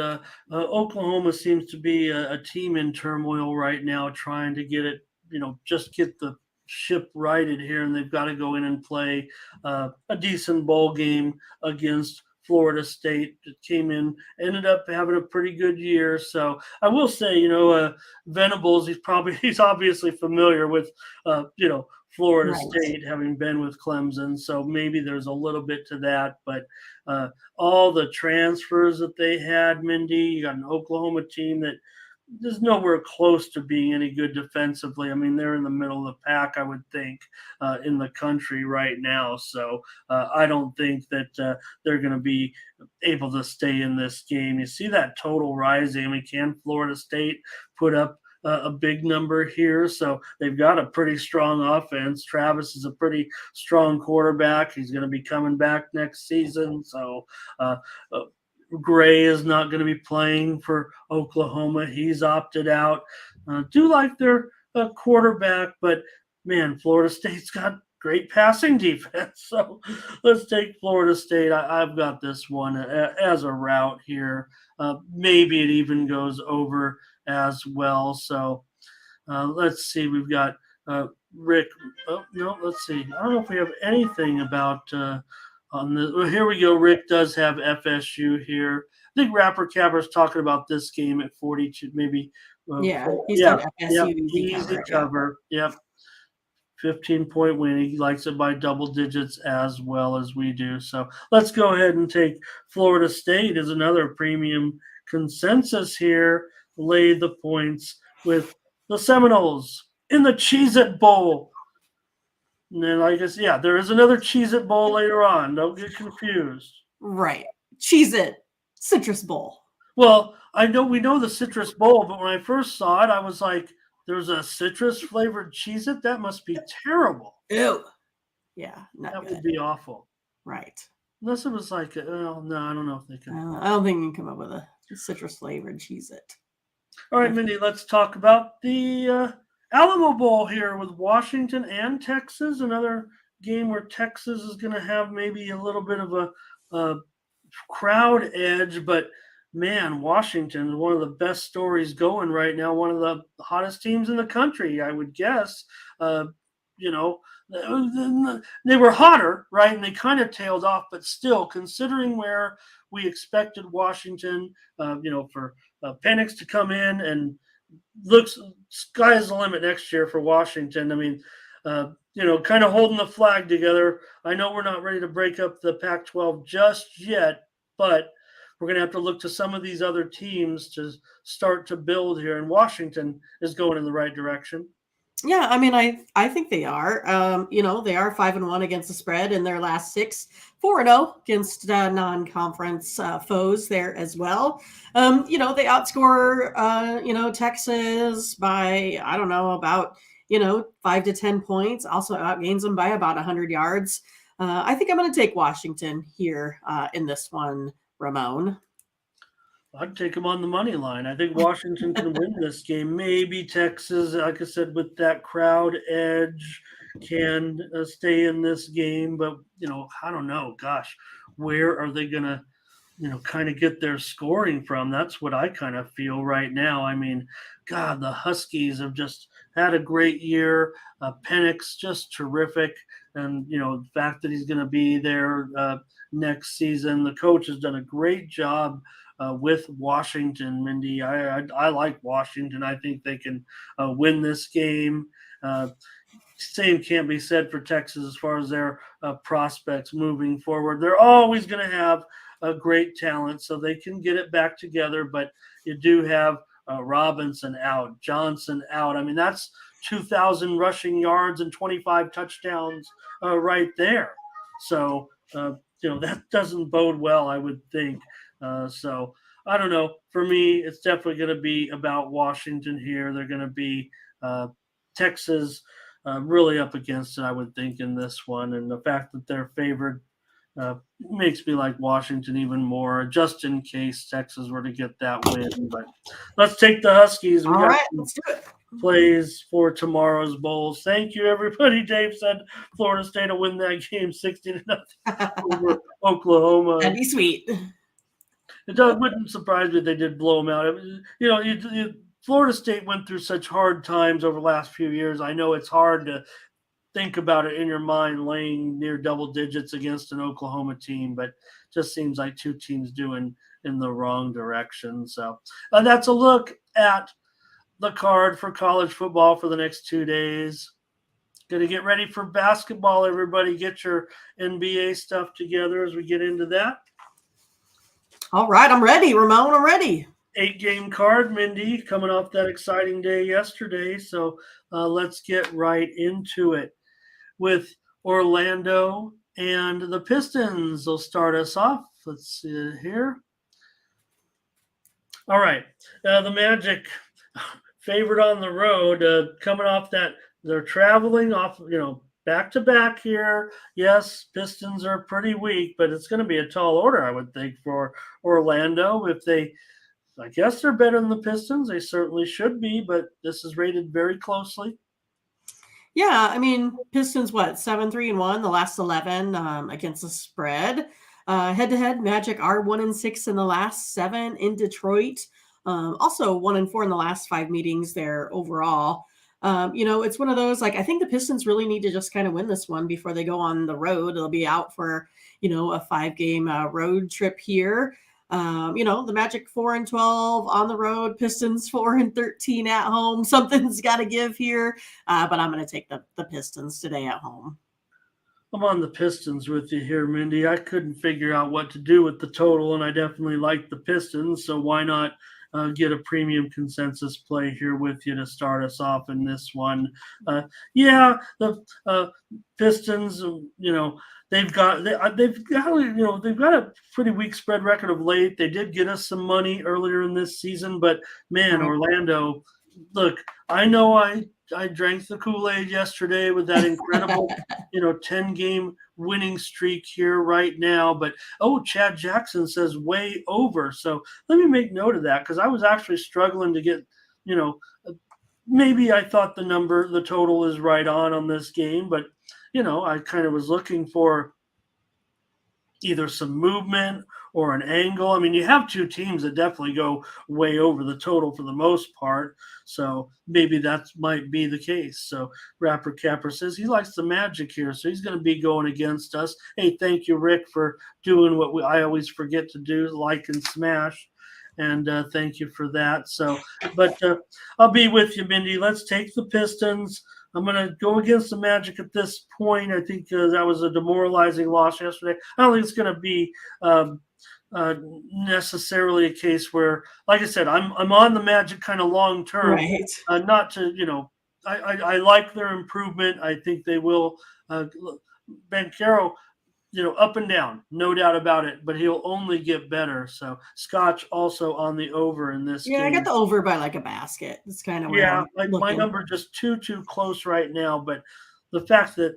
Oklahoma seems to be a team in turmoil right now, trying to get it, just get the ship righted here, and they've got to go in and play a decent bowl game against Florida State. That came in, ended up having a pretty good year. So I will say, Venables, he's obviously familiar with, Florida Right. State, having been with Clemson, so maybe there's a little bit to that. But all the transfers that they had, Mindy, you got an Oklahoma team that is nowhere close to being any good defensively. I mean, they're in the middle of the pack, I would think, in the country right now. So I don't think that they're going to be able to stay in this game. You see that total rising. I mean, can Florida State put up a big number here? So they've got a pretty strong offense. Travis is a pretty strong quarterback. He's going to be coming back next season. So Gray is not going to be playing for Oklahoma. He's opted out. Do like their quarterback, but man, Florida State's got great passing defense. So let's take Florida State. I've got this one as a route here. Maybe it even goes over as well. So let's see. We've got Rick. Oh, no, let's see. I don't know if we have anything about on the. Well, here we go. Rick does have FSU here. I think Rapper Cabber's talking about this game at 42, maybe. He's got FSU easy cover. Yep. 15-point win. He likes it by double digits as well as we do. So let's go ahead and take Florida State as another premium consensus here. Lay the points with the Seminoles in the Cheez-It Bowl. And then, I guess, there is another Cheez-It Bowl later on. Don't get confused. Right. Cheez-It Citrus Bowl. Well, we know the Citrus Bowl, but when I first saw it, I was like, there's a citrus-flavored Cheez-It? That must be terrible. Ew. Yeah, not that good. Would be awful. Right. Unless it was like, no, I don't know if they can. I don't think you can come up with a citrus-flavored Cheez-It. All right, Mindy, let's talk about the Alamo Bowl here with Washington and Texas. Another game where Texas is going to have maybe a little bit of a crowd edge, but man, Washington is one of the best stories going right now. One of the hottest teams in the country, I would guess. Uh, you know, they were hotter, right? And they kind of tailed off, but still, considering where we expected Washington, for Penix to come in and looks sky is the limit next year for Washington. I mean, kind of holding the flag together. I know we're not ready to break up the Pac-12 just yet, but we're going to have to look to some of these other teams to start to build here. And Washington is going in the right direction. Yeah, I mean, I think they are. They are 5-1 against the spread in their last six, 4-0 against non-conference foes there as well. They outscore Texas by, I don't know, about 5 to 10 points. Also outgains them by about 100 yards. I think I'm going to take Washington here in this one, Ramon. I'd take them on the money line. I think Washington can win this game. Maybe Texas, like I said, with that crowd edge, can stay in this game. But, I don't know. Gosh, where are they going to, kind of get their scoring from? That's what I kind of feel right now. I mean, God, the Huskies have just had a great year. Penix, just terrific. And, the fact that he's going to be there next season, the coach has done a great job with Washington, Mindy. I like Washington. I think they can win this game. Same can't be said for Texas as far as their prospects moving forward. They're always going to have a great talent, so they can get it back together. But you do have Robinson out, Johnson out. I mean, that's 2,000 rushing yards and 25 touchdowns right there. So, that doesn't bode well, I would think. So I don't know. For me, it's definitely going to be about Washington here. They're going to be Texas really up against it, I would think, in this one. And the fact that they're favored makes me like Washington even more, just in case Texas were to get that win. But let's take the Huskies. All right, let's do it. Plays for tomorrow's bowls. Thank you, everybody. Dave said Florida State will win that game 60-0 over Oklahoma. That'd be sweet. It wouldn't surprise me if they did blow them out. Florida State went through such hard times over the last few years. I know it's hard to think about it in your mind, laying near double digits against an Oklahoma team, but just seems like two teams doing in the wrong direction. So that's a look at the card for college football for the next 2 days. Going to get ready for basketball, everybody. Get your NBA stuff together as we get into that. All right, I'm ready, Ramon. I'm ready. 8-game card, Mindy, coming off that exciting day yesterday. So let's get right into it with Orlando and the Pistons. They'll start us off. Let's see it here. All right. The Magic favored on the road, coming off that. They're traveling off, back to back here. Yes, Pistons are pretty weak, but it's going to be a tall order, I would think, for Orlando. I guess they're better than the Pistons. They certainly should be, but this is rated very closely. Yeah, I mean, Pistons, 7-3-1, the last 11 against the spread. Head-to-head, Magic are 1-6 in the last 7 in Detroit. Also 1-4 in the last 5 meetings there overall. It's one of those, I think the Pistons really need to just kind of win this one before they go on the road. They'll be out for, a 5-game road trip here. The Magic 4-12 on the road, Pistons 4-13 at home. Something's got to give here, but I'm going to take the Pistons today at home. I'm on the Pistons with you here, Mindy. I couldn't figure out what to do with the total, and I definitely like the Pistons, so why not get a premium consensus play here with you to start us off in this one. The Pistons, they've got a pretty weak spread record of late. They did get us some money earlier in this season, but man, Orlando, look, I know I drank the Kool-Aid yesterday with that incredible, 10-game winning streak here right now. But, Chad Jackson says way over. So let me make note of that because I was actually struggling to get, maybe I thought the total is right on this game. But, I kind of was looking for either some movement or an angle. I mean, you have two teams that definitely go way over the total for the most part. So maybe that might be the case. So Rapper Capper says he likes the magic here. So he's going to be going against us. Hey, thank you, Rick, for doing what I always forget to do, like and smash. And thank you for that. So, but I'll be with you, Mindy. Let's take the Pistons. I'm going to go against the Magic at this point. I think that was a demoralizing loss yesterday. I don't think it's going to be necessarily a case where, like I said, I'm on the Magic kind of long term. Right. Not to, I like their improvement. I think they will. Banchero, up and down, no doubt about it, but he'll only get better. So Scotch also on the over in this game. I got the over by like a basket. That's kind of where my number just too close right now. But the fact that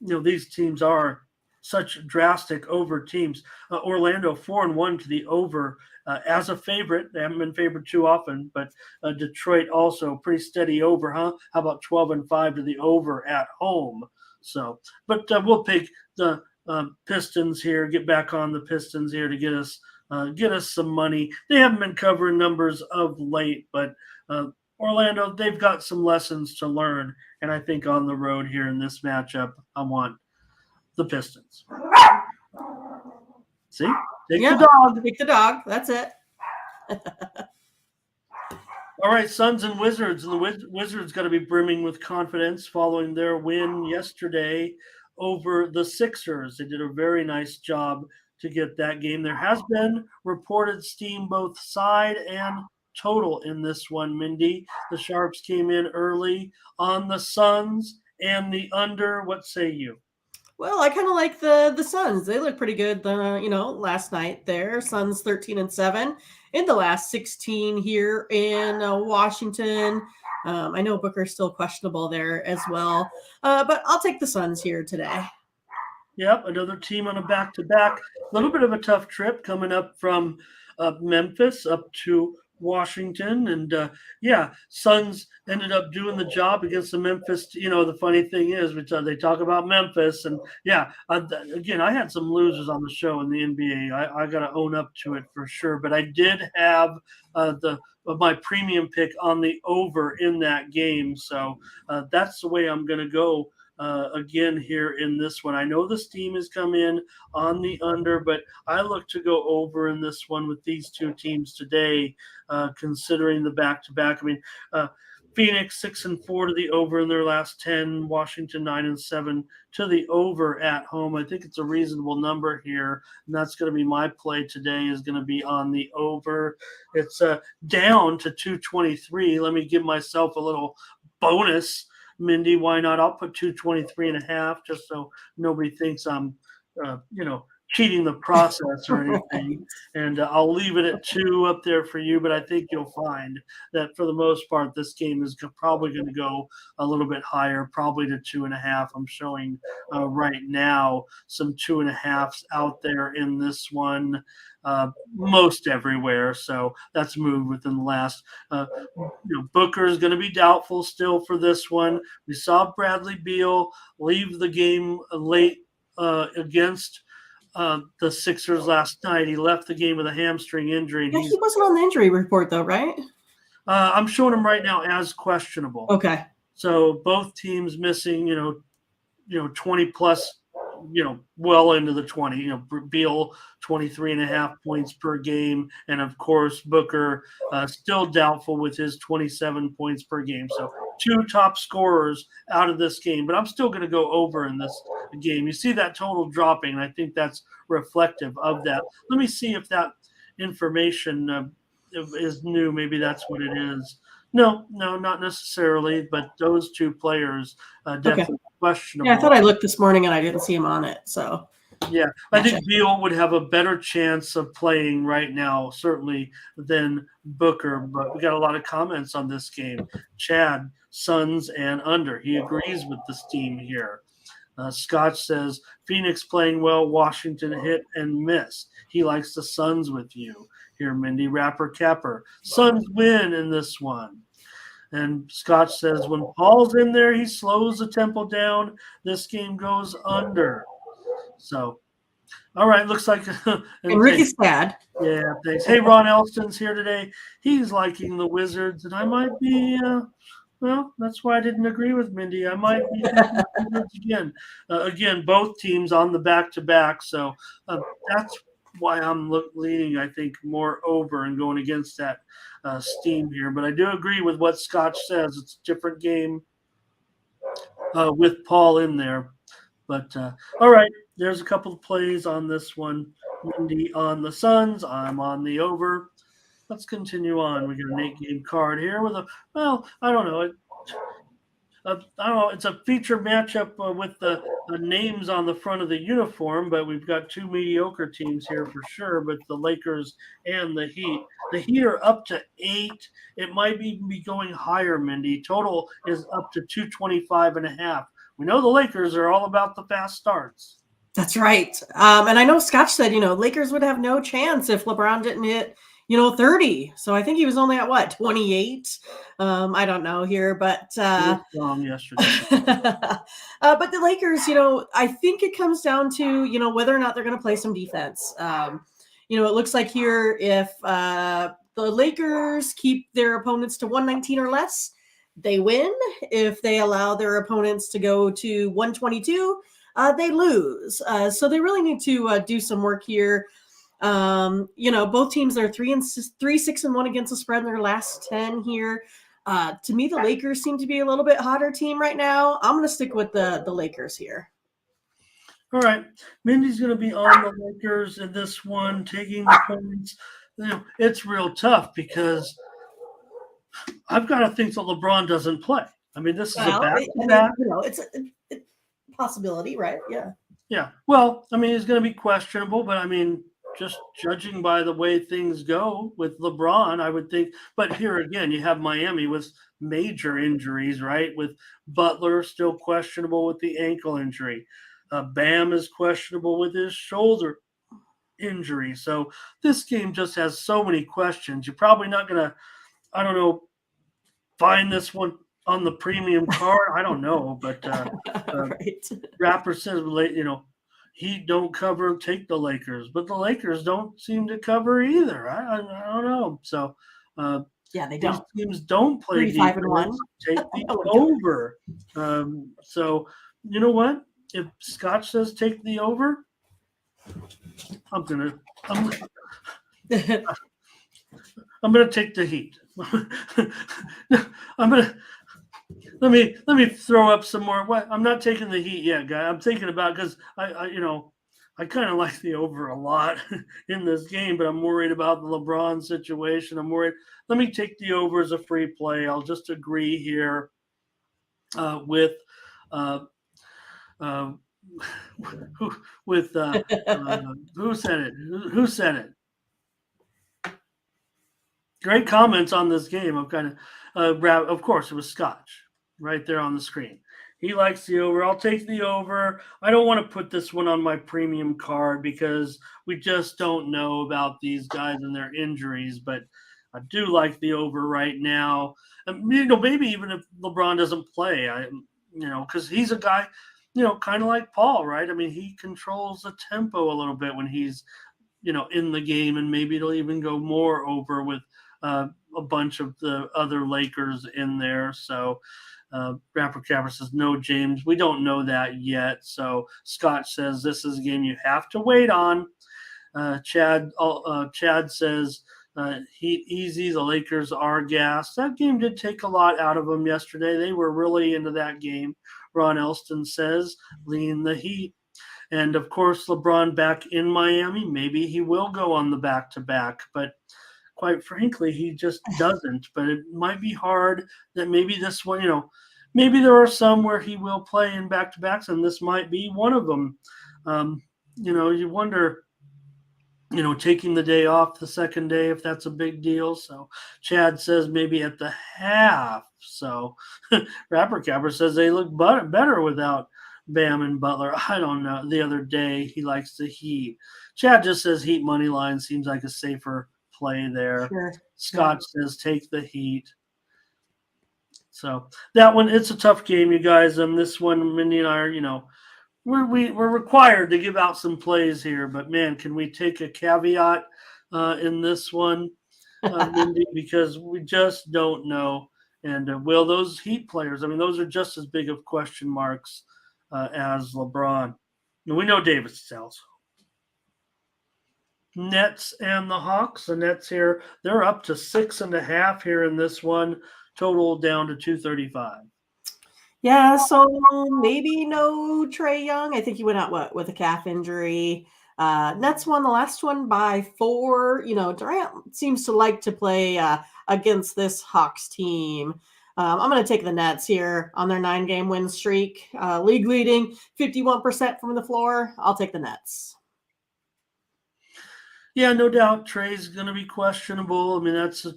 these teams are such drastic over teams. Orlando 4-1 to the over as a favorite. They haven't been favored too often, but Detroit also pretty steady over, huh? How about 12-5 to the over at home? So, but we'll pick the Pistons here. Get back on the Pistons here to get us some money. They haven't been covering numbers of late, but Orlando, they've got some lessons to learn, and I think on the road here in this matchup, I want the Pistons. See? Take the dog. Take the dog. That's it. All right, Suns and Wizards. And the Wizards got to be brimming with confidence following their win yesterday over the Sixers. They did a very nice job to get that game. There has been reported steam both side and total in this one, Mindy. The Sharps came in early on the Suns and the under. What say you? Well, I kind of like the Suns. They look pretty good. Last night there, Suns 13-7 in the last 16 here in Washington. I know Booker's still questionable there as well, but I'll take the Suns here today. Yep, another team on a back-to-back. A little bit of a tough trip coming up from Memphis up to Washington. And Suns ended up doing the job against the Memphis. The funny thing is, they talk about Memphis. And again, I had some losers on the show in the NBA. I got to own up to it for sure. But I did have my premium pick on the over in that game. So that's the way I'm going to go. Again here in this one. I know the steam has come in on the under, but I look to go over in this one with these two teams today, considering the back-to-back. I mean, Phoenix 6-4 to the over in their last 10, Washington 9-7 to the over at home. I think it's a reasonable number here, and that's going to be my play today is going to be on the over. It's down to 223. Let me give myself a little bonus. Mindy, why not? I'll put 223.5 just so nobody thinks I'm, cheating the process or anything. And I'll leave it at 2 up there for you. But I think you'll find that for the most part, this game is probably going to go a little bit higher, probably to 2.5. I'm showing right now some 2.5s out there in this one. Most everywhere, so that's moved within the last. Booker is going to be doubtful still for this one. We saw Bradley Beal leave the game late against the Sixers last night. He left the game with a hamstring injury. Yeah, he wasn't on the injury report though, right? I'm showing him right now as questionable. Okay. So both teams missing, 20 plus. Well into the 20, Beal 23.5 points per game. And of course, Booker still doubtful with his 27 points per game. So 2 top scorers out of this game, but I'm still going to go over in this game. You see that total dropping, and I think that's reflective of that. Let me see if that information is new. Maybe that's what it is. No, not necessarily, but those 2 players definitely questionable. Yeah, I thought I looked this morning and I didn't see him on it. So yeah, I think Beal would have a better chance of playing right now, certainly, than Booker. But we got a lot of comments on this game. Chad, Suns and under. He agrees with the steam here. Scott says Phoenix playing well, Washington hit and miss. He likes the Suns with you here, Mindy. Rapper Capper. Suns win in this one. And Scott says when Paul's in there, he slows the tempo down. This game goes under. So All right, looks like And Ricky's sad. yeah, thanks. Hey, Ron Elston's here today. He's liking the Wizards, and I might be. Well, that's why I didn't agree with Mindy. I might be taking the Wizards again. Again, both teams on the back-to-back, so that's why I'm leaning, I think, more over and going against that steam here. But I do agree with what Scotch says. It's a different game with Paul in there. But all right, there's a couple of plays on this one. Mindy on the Suns. I'm on the over. Let's continue on. We got an 8-game card here with I don't know. I don't know. It's a feature matchup with the names on the front of the uniform, but we've got two mediocre teams here for sure. But the Lakers and the Heat. The Heat are up to 8. It might even be going higher, Mindy. Total is up to 225.5. We know the Lakers are all about the fast starts. That's right. And I know Scotch said, Lakers would have no chance if LeBron didn't hit, 30. So I think he was only at what, 28? I don't know here, but wrong yesterday. But the Lakers, I think it comes down to, whether or not they're going to play some defense. It looks like here if the Lakers keep their opponents to 119 or less, they win. If they allow their opponents to go to 122, they lose. So they really need to do some work here. Both teams are 3-6-1 against the spread in their last 10 here. To me, the Lakers seem to be a little bit hotter team right now. I'm going to stick with the Lakers here. All right. Mindy's going to be on the Lakers in this one, taking the points. It's real tough because I've got to think that LeBron doesn't play. I mean, this is a back-to-back. It's a possibility, right? Yeah. Yeah. Well, I mean, he's going to be questionable, but I mean, just judging by the way things go with LeBron, I would think. But here again, you have Miami with major injuries, right? With Butler still questionable with the ankle injury. Bam is questionable with his shoulder injury. So this game just has so many questions. You're probably not going to, I don't know, find this one on the premium card. I don't know, but right. Rapper says, Heat don't cover, take the Lakers, but the Lakers don't seem to cover either. I don't know. So yeah, they don't. These teams don't play defense. 5-1. Take the over. So you know what? If Scotch says take the over, I'm gonna take the Heat. Let me throw up some more. What? I'm not taking the Heat yet, guy. I'm thinking about because I kind of like the over a lot in this game, but I'm worried about the LeBron situation. I'm worried. Let me take the over as a free play. I'll just agree here with who said it? Who said it? Great comments on this game. I'm kind of, of course, it was Scotch right there on the screen. He likes the over. I'll take the over. I don't want to put this one on my premium card because we just don't know about these guys and their injuries, but I do like the over right now. And, maybe even if LeBron doesn't play, because he's a guy, kind of like Paul, right? I mean, he controls the tempo a little bit when he's, in the game, and maybe it'll even go more over with a bunch of the other Lakers in there. So Rapper Capper says, no, James, we don't know that yet. So Scott says, this is a game you have to wait on. Chad says, Heat easy. The Lakers are gassed. That game did take a lot out of them yesterday. They were really into that game. Ron Elston says, lean the Heat. And, of course, LeBron back in Miami. Maybe he will go on the back-to-back, but quite frankly, he just doesn't. But it might be hard that maybe this one, maybe there are some where he will play in back-to-backs, and this might be one of them. You wonder, taking the day off the second day, if that's a big deal. So Chad says maybe at the half. So Rapper Capper says they look better without Bam and Butler. I don't know. The other day, he likes the Heat. Chad just says Heat money line seems like a safer play there. Sure. Scott says take the Heat. So that one, it's a tough game, you guys. This one, Mindy and I are, we're required to give out some plays here, but man, can we take a caveat in this one, Mindy? Because we just don't know. And will those Heat players? I mean, those are just as big of question marks as LeBron. And we know Davis sells. Nets and the Hawks. The Nets here, they're up to 6.5 here in this one. Total down to 235. Yeah, so maybe no Trae Young. I think he went out with a calf injury. Nets won the last one by 4. Durant seems to like to play against this Hawks team. I'm going to take the Nets here on their 9-game win streak. League leading 51% from the floor. I'll take the Nets. Yeah, no doubt Trae's going to be questionable. I mean, that's,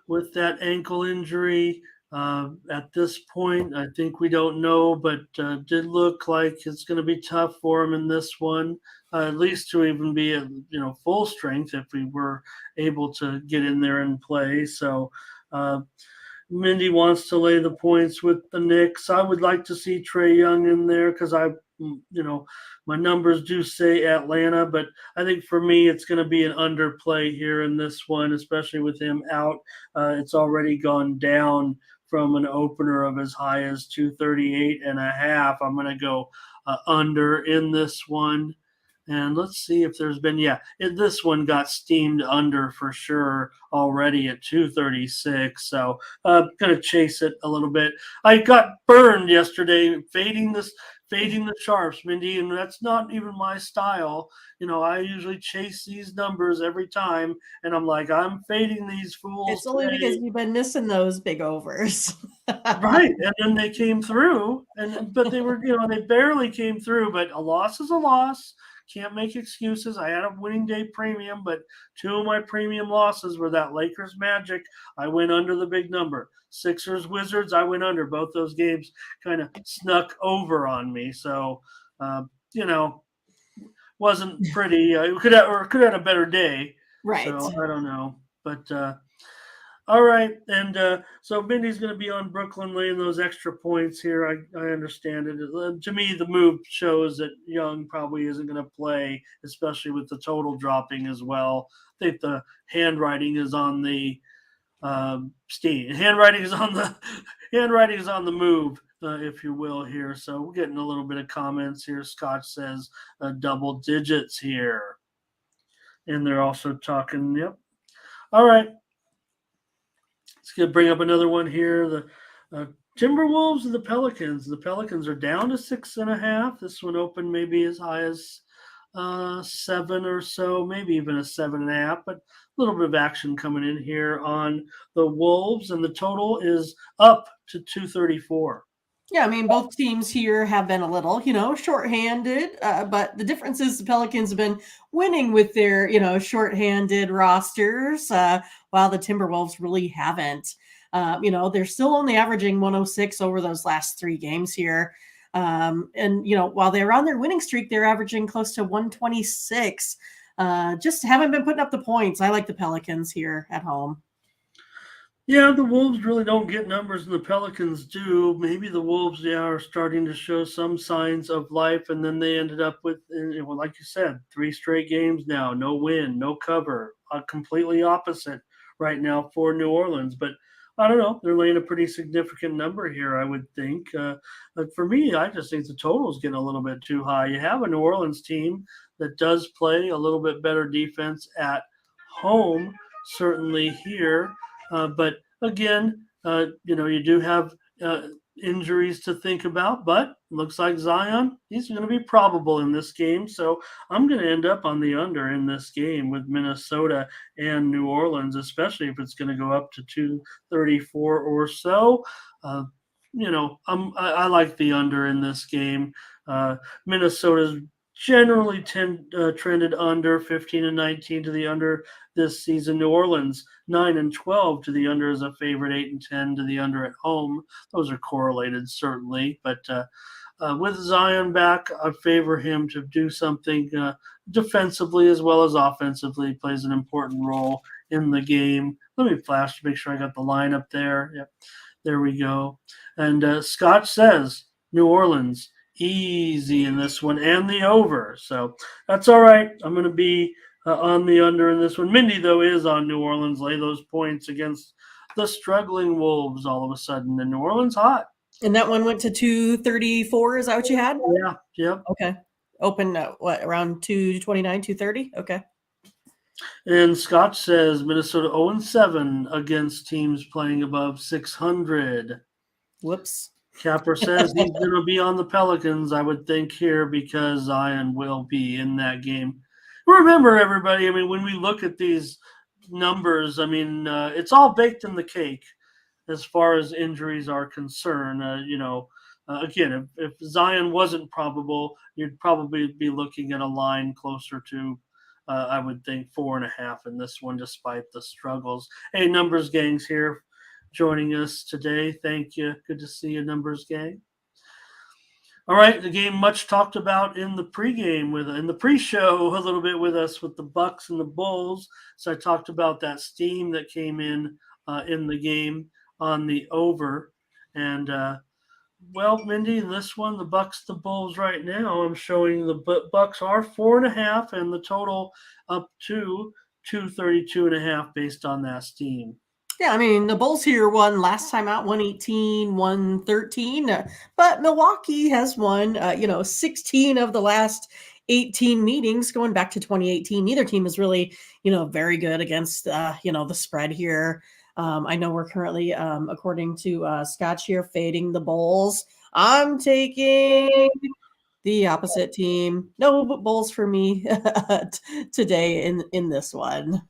with that ankle injury at this point, I think we don't know, but did look like it's going to be tough for him in this one, at least to even be at, full strength if we were able to get in there and play. So, Mindy wants to lay the points with the Knicks. I would like to see Trae Young in there because my numbers do say Atlanta, but I think for me it's going to be an underplay here in this one, especially with him out. It's already gone down from an opener of as high as 238.5. I'm going to go under in this one. And let's see if there's been, this one got steamed under for sure already at 236. So going to chase it a little bit. I got burned yesterday fading the sharps, Mindy, and that's not even my style. I usually chase these numbers every time, and I'm like, I'm fading these fools. It's only because you've been missing those big overs. Right, and then they came through, but they were, they barely came through, but a loss is a loss. Can't make excuses. I had a winning day premium, but 2 of my premium losses were that Lakers Magic. I went under the big number. Sixers Wizards, I went under. Both those games kind of snuck over on me. So, wasn't pretty. Could have had a better day. Right. So I don't know. But all right. And so Mindy's going to be on Brooklyn laying those extra points here. I understand it. To me, the move shows that Young probably isn't going to play, especially with the total dropping as well. I think the handwriting is on the steam. Handwriting is on the move, if you will, here. So we're getting a little bit of comments here. Scott says double digits here. And they're also talking, yep. All right. Let's bring up another one here. The Timberwolves and the Pelicans. The Pelicans are down to 6.5. This one opened maybe as high as 7 or so, maybe even a 7.5. But a little bit of action coming in here on the Wolves, and the total is up to 234. Yeah, I mean, both teams here have been a little, shorthanded, but the difference is the Pelicans have been winning with their, shorthanded rosters, while the Timberwolves really haven't. They're still only averaging 106 over those last 3 games here. And while they're on their winning streak, they're averaging close to 126. Just haven't been putting up the points. I like the Pelicans here at home. Yeah, the Wolves really don't get numbers, and the Pelicans do. Maybe the Wolves, are starting to show some signs of life, and then they ended up with, like you said, 3 straight games now, no win, no cover, completely opposite right now for New Orleans. But I don't know, they're laying a pretty significant number here, I would think. But for me, I just think the total is getting a little bit too high. You have a New Orleans team that does play a little bit better defense at home, certainly here. But again, you do have injuries to think about, but looks like Zion, he's going to be probable in this game. So I'm going to end up on the under in this game with Minnesota and New Orleans, especially if it's going to go up to 234 or so. I like the under in this game. Minnesota's generally trended under 15-19 to the under this season. New Orleans 9-12 to the under as a favorite, 8-10 to the under at home. Those are correlated certainly, but with Zion back, I favor him to do something defensively as well as offensively. He plays an important role in the game. Let me flash to make sure I got the line up there. Yep, there we go. And Scott says New Orleans easy in this one and the over. So that's all right. I'm going to be on the under in this one. Mindy, though, is on New Orleans. Lay those points against the struggling Wolves all of a sudden. And New Orleans hot. And that one went to 234. Is that what you had? Yeah. Yep. Okay. Open around 229, 230? Okay. And Scott says Minnesota 0-7 against teams playing above 600. Whoops. Capper says he's going to be on the Pelicans, I would think, here because Zion will be in that game. Remember, everybody, I mean, when we look at these numbers, I mean, it's all baked in the cake as far as injuries are concerned. Again, if Zion wasn't probable, you'd probably be looking at a line closer to, I would think, 4.5 in this one, despite the struggles. Hey, numbers gangs here joining us today. Thank you. Good to see you, numbers gang. All right, the game much talked about in the in the pre-show a little bit with us with the Bucks and the Bulls. So I talked about that steam that came in the game on the over, and well, Mindy, in this one, the Bucks, the Bulls right now, I'm showing the Bucks are 4.5 and the total up to 232.5 based on that steam. Yeah, I mean, the Bulls here won last time out 118, 113, but Milwaukee has won, 16 of the last 18 meetings going back to 2018. Neither team is really, very good against, the spread here. I know we're currently, according to Scotch here, fading the Bulls. I'm taking the opposite team. No Bulls for me today in this one.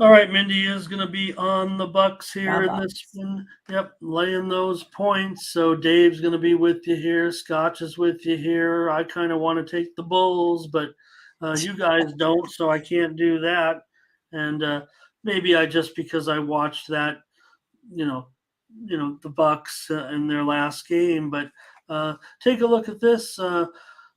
All right, Mindy is going to be on the Bucks here in this one. Yep, laying those points. So Dave's going to be with you here. Scotch is with you here. I kind of want to take the Bulls, but you guys don't, so I can't do that. And maybe I just because I watched that, the Bucks in their last game. But take a look at this.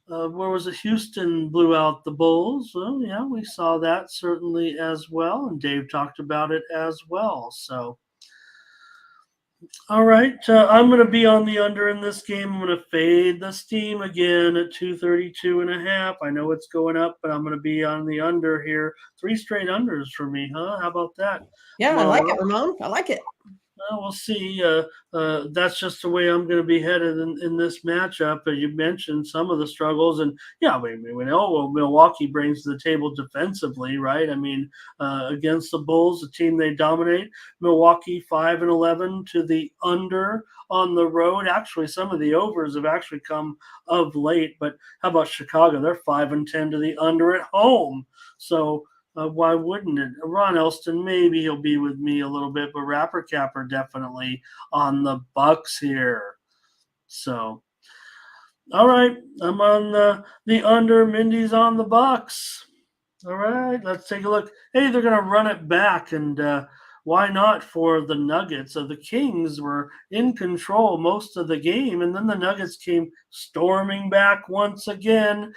Where was it? Houston blew out the Bulls. Well, yeah, we saw that certainly as well, and Dave talked about it as well. So, all right, I'm going to be on the under in this game. I'm going to fade the steam again at 232.5. I know it's going up, but I'm going to be on the under here. 3 straight unders for me, huh? How about that? Yeah, I like it, Ramon. I like it. We'll see. That's just the way I'm going to be headed in this matchup. You mentioned some of the struggles, and yeah, we know what Milwaukee brings to the table defensively, right? I mean, against the Bulls, a team they dominate. Milwaukee 5-11 to the under on the road. Actually, some of the overs have actually come of late. But how about Chicago? They're 5-10 to the under at home. So. Why wouldn't it? Ron Elston, maybe he'll be with me a little bit, but Rapper Capper definitely on the Bucks here. So, all right, I'm on the under. Mindy's on the Bucks. All right, let's take a look. Hey, they're going to run it back, and why not for the Nuggets? The Kings were in control most of the game, and then the Nuggets came storming back once again.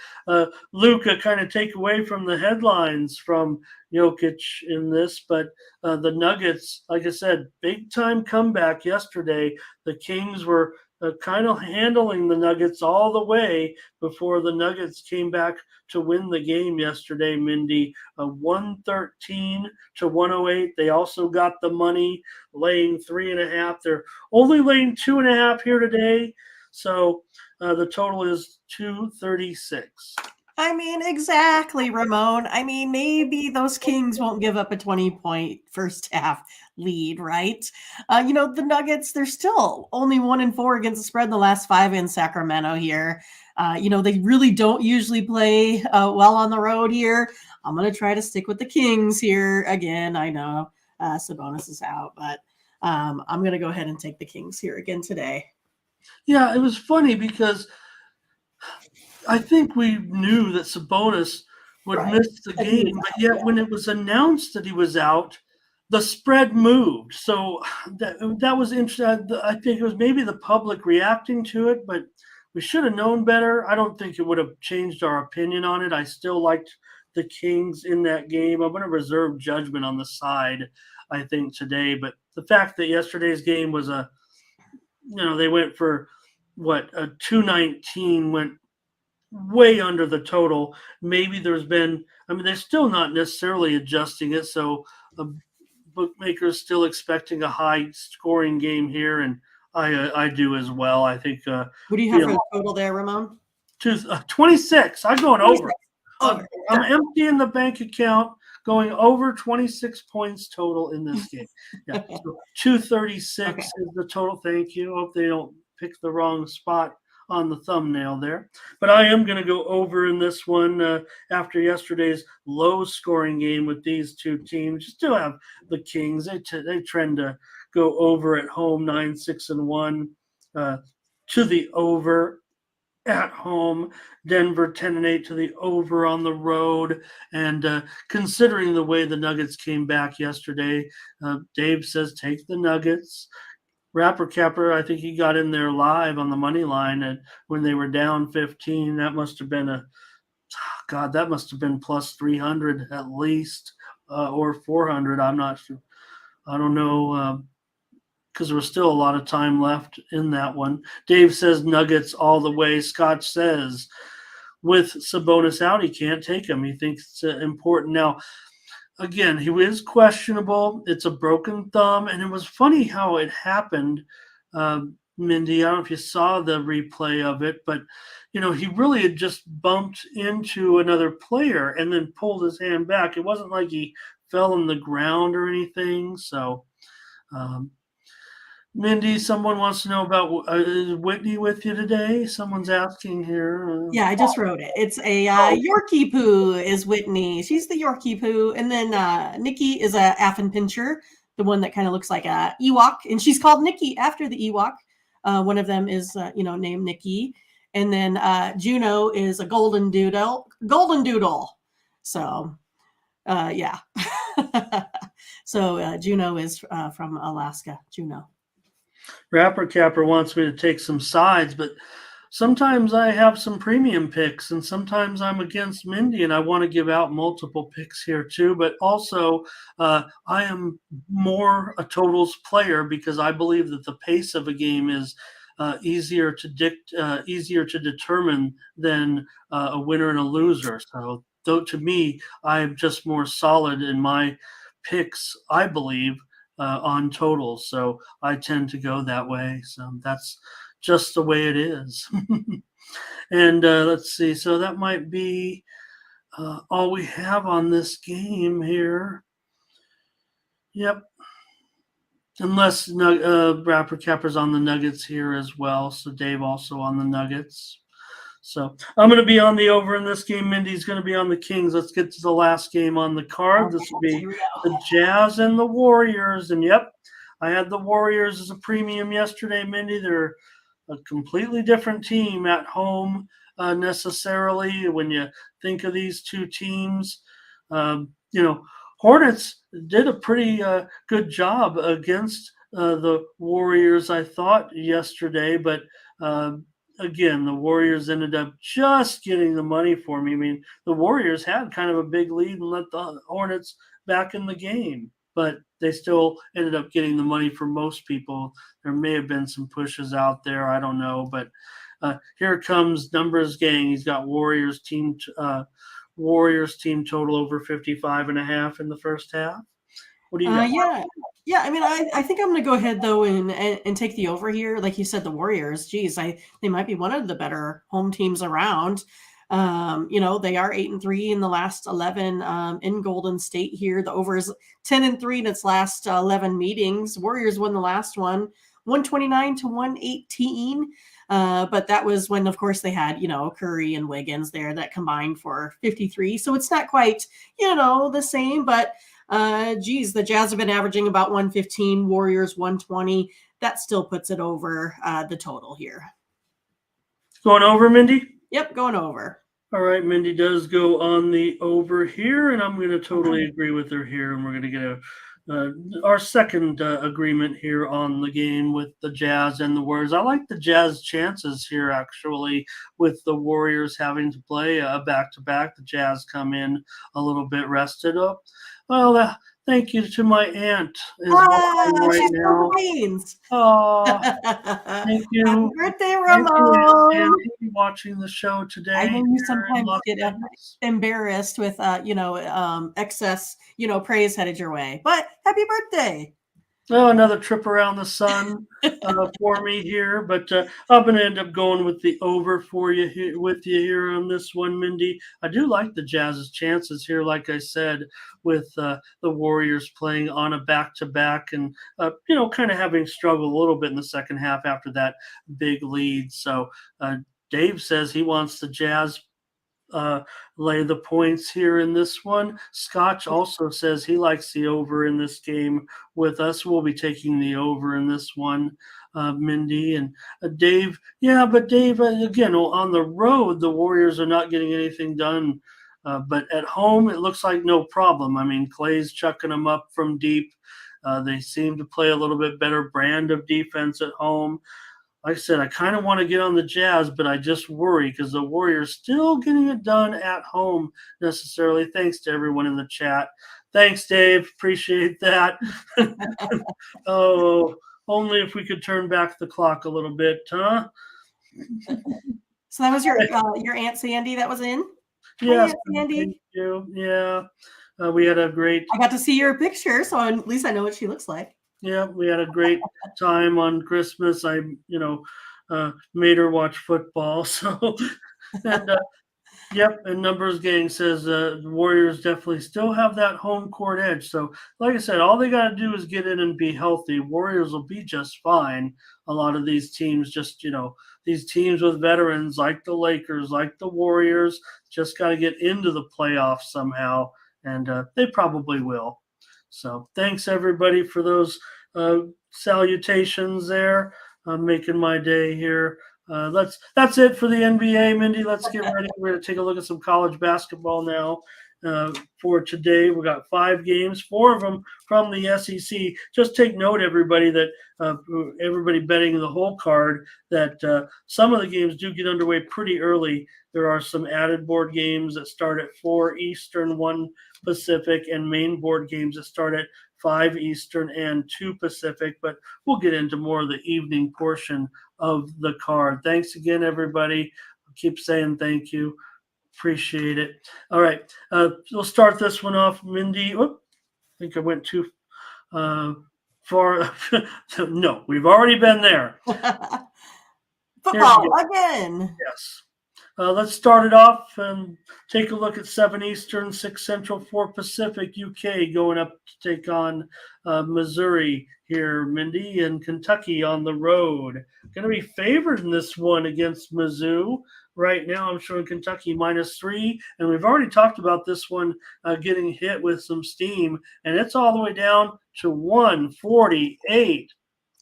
Luka kind of take away from the headlines from Jokic in this, but the Nuggets, like I said, big time comeback yesterday. The Kings were kind of handling the Nuggets all the way before the Nuggets came back to win the game yesterday, Mindy. 113 to 108. They also got the money, laying 3.5. They're only laying 2.5 here today. So the total is 236. I mean, exactly, Ramon. I mean, maybe those Kings won't give up a 20-point first half lead, right? The Nuggets, they're still only 1-4 against the spread in the last 5 in Sacramento here. They really don't usually play well on the road here. I'm going to try to stick with the Kings here. Again, I know Sabonis is out, but I'm going to go ahead and take the Kings here again today. Yeah, it was funny because I think we knew that Sabonis would miss the game, but yet when it was announced that he was out, the spread moved. So that was interesting. I think it was maybe the public reacting to it, but we should have known better. I don't think it would have changed our opinion on it. I still liked the Kings in that game. I'm going to reserve judgment on the side, I think, today. But the fact that yesterday's game was they went for a 219 went way under the total. Maybe there's been, I mean, they're still not necessarily adjusting it, so the bookmaker's still expecting a high scoring game here, and I do as well. I think What do you have for the total there, Ramon? 26. I'm going 26. over. Over. I'm emptying the bank account, going over 26 points total in this game. Yeah, so 236 Okay. is the total. Thank you. Hope they don't pick the wrong spot on the thumbnail there. But I am going to go over in this one after yesterday's low-scoring game with these two teams. You still have the Kings. They trend to go over at home, 9-6-1 to the over at home. Denver 10-8 to the over on the road. And considering the way the Nuggets came back yesterday, Dave says take the Nuggets. Rapper Capper, I think he got in there live on the money line, and when they were down 15, that must have been that must have been plus 300 at least, or 400. I'm not sure. I don't know. Because there was still a lot of time left in that one. Dave says Nuggets all the way. Scott says with Sabonis out, he can't take him. He thinks it's important. Now, again, he is questionable. It's a broken thumb. And it was funny how it happened, Mindy. I don't know if you saw the replay of it, but, he really had just bumped into another player and then pulled his hand back. It wasn't like he fell on the ground or anything. So, Mindy, someone wants to know about is Whitney with you today? Someone's asking here. Yeah, I just wrote it. It's a Yorkie Poo is Whitney. She's the Yorkie Poo. And then Nikki is a Affenpinscher, the one that kind of looks like a Ewok. And she's called Nikki after the Ewok. One of them is, named Nikki. And then Juno is a Golden Doodle. So, yeah. So Juno is from Alaska. Juno. Rapper Capper wants me to take some sides, but sometimes I have some premium picks, and sometimes I'm against Mindy, and I want to give out multiple picks here too. But also, I am more a totals player because I believe that the pace of a game is easier to determine than a winner and a loser. So, though to me, I'm just more solid in my picks, I believe, on totals. So I tend to go that way. So that's just the way it is. And let's see. So that might be all we have on this game here. Yep. Unless Rapper Capper's on the Nuggets here as well. So Dave also on the Nuggets. So I'm going to be on the over in this game. Mindy's going to be on the Kings. Let's get to the last game on the card. This will be the Jazz and the Warriors. And yep, I had the Warriors as a premium yesterday, Mindy. They're a completely different team at home necessarily. When you think of these two teams, Hornets did a pretty good job against the Warriors, I thought, yesterday, but again, the Warriors ended up just getting the money for me. I mean, the Warriors had kind of a big lead and let the Hornets back in the game, but they still ended up getting the money for most people. There may have been some pushes out there. I don't know, but here comes Numbers Gang. He's got Warriors team total over 55.5 in the first half. What do you got? Yeah. I mean, I think I'm going to go ahead though and take the over here. Like you said, the Warriors. Geez, they might be one of the better home teams around. They are 8-3 in the last 11 in Golden State here. The over is 10-3 in its last 11 meetings. Warriors won the last one, 129-118. But that was when, of course, they had, Curry and Wiggins there that combined for 53. So it's not quite, the same, but the Jazz have been averaging about 115, Warriors 120. That still puts it over the total here. Going over, Mindy? Yep, going over. All right, Mindy does go on the over here, and I'm going to totally agree with her here, and we're going to get our second agreement here on the game with the Jazz and the Warriors. I like the Jazz chances here, actually, with the Warriors having to play a back-to-back. The Jazz come in a little bit rested up. Well, Thank you to my aunt is watching right She's now. Philippines. Oh, thank Happy you. birthday, Thank you, Aunt Ramon. Sandy, watching the show I today know you here in sometimes Las get Vegas. embarrassed with, excess, praise headed your way, but happy birthday. Oh, another trip around the sun for me here, but I'm going to end up going with the over for you here on this one, Mindy. I do like the Jazz's chances here, like I said, with the Warriors playing on a back-to-back and kind of having struggled a little bit in the second half after that big lead. So Dave says he wants the Jazz uh, lay the points here in this one. Scotch also says he likes the over in this game with us. We'll be taking the over in this one, Mindy. And Dave, yeah, but Dave, again, on the road, the Warriors are not getting anything done. But at home, it looks like no problem. I mean, Clay's chucking them up from deep. They seem to play a little bit better brand of defense at home. Like I said, I kind of want to get on the Jazz, but I just worry because the Warriors still getting it done at home necessarily. Thanks to everyone in the chat. Thanks, Dave. Appreciate that. Oh, only if we could turn back the clock a little bit, huh? So that was your Aunt Sandy that was in? Yes, Aunt Sandy. thank you. Yeah, we had a great. I got to see your picture, so at least I know what she looks like. Yeah, we had a great time on Christmas. I, made her watch football. So, and yep, and Numbers Gang says the Warriors definitely still have that home court edge. So, like I said, all they got to do is get in and be healthy. Warriors will be just fine. A lot of these teams, these teams with veterans like the Lakers, like the Warriors, just got to get into the playoffs somehow, and they probably will. So, thanks everybody for those salutations there. Making my day here. That's it for the NBA, Mindy. Let's get ready. We're going to take a look at some college basketball now. For today, we got 5 games, 4 of them from the SEC. Just take note, everybody, that everybody betting the whole card, that some of the games do get underway pretty early. There are some added board games that start at 4 Eastern, 1 Pacific, and main board games that start at 5 Eastern and 2 Pacific. But we'll get into more of the evening portion of the card. Thanks again, everybody. I'll keep saying thank you. Appreciate it. All right. We'll start this one off. Mindy, I think I went too far. No, we've already been there. Football again. Yes. Let's start it off and take a look at 7 Eastern, 6 Central, 4 Pacific, UK going up to take on Missouri here, Mindy, and Kentucky on the road. Going to be favored in this one against Mizzou. Right now, I'm showing Kentucky -3, and we've already talked about this one getting hit with some steam, and it's all the way down to 148.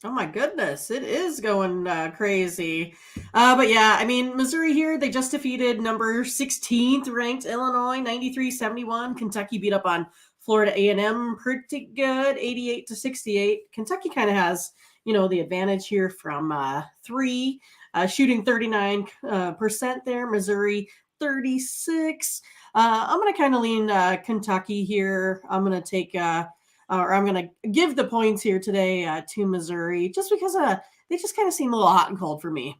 Oh my goodness, it is going crazy. But yeah, I mean, Missouri here, they just defeated number 16th ranked Illinois 93-71. Kentucky beat up on Florida A&M pretty good, 88-68. Kentucky kind of has, the advantage here from 3, shooting 39% there. Missouri 36. I'm going to kind of lean Kentucky here. I'm going to take I'm going to give the points here today to Missouri just because they just kind of seem a little hot and cold for me.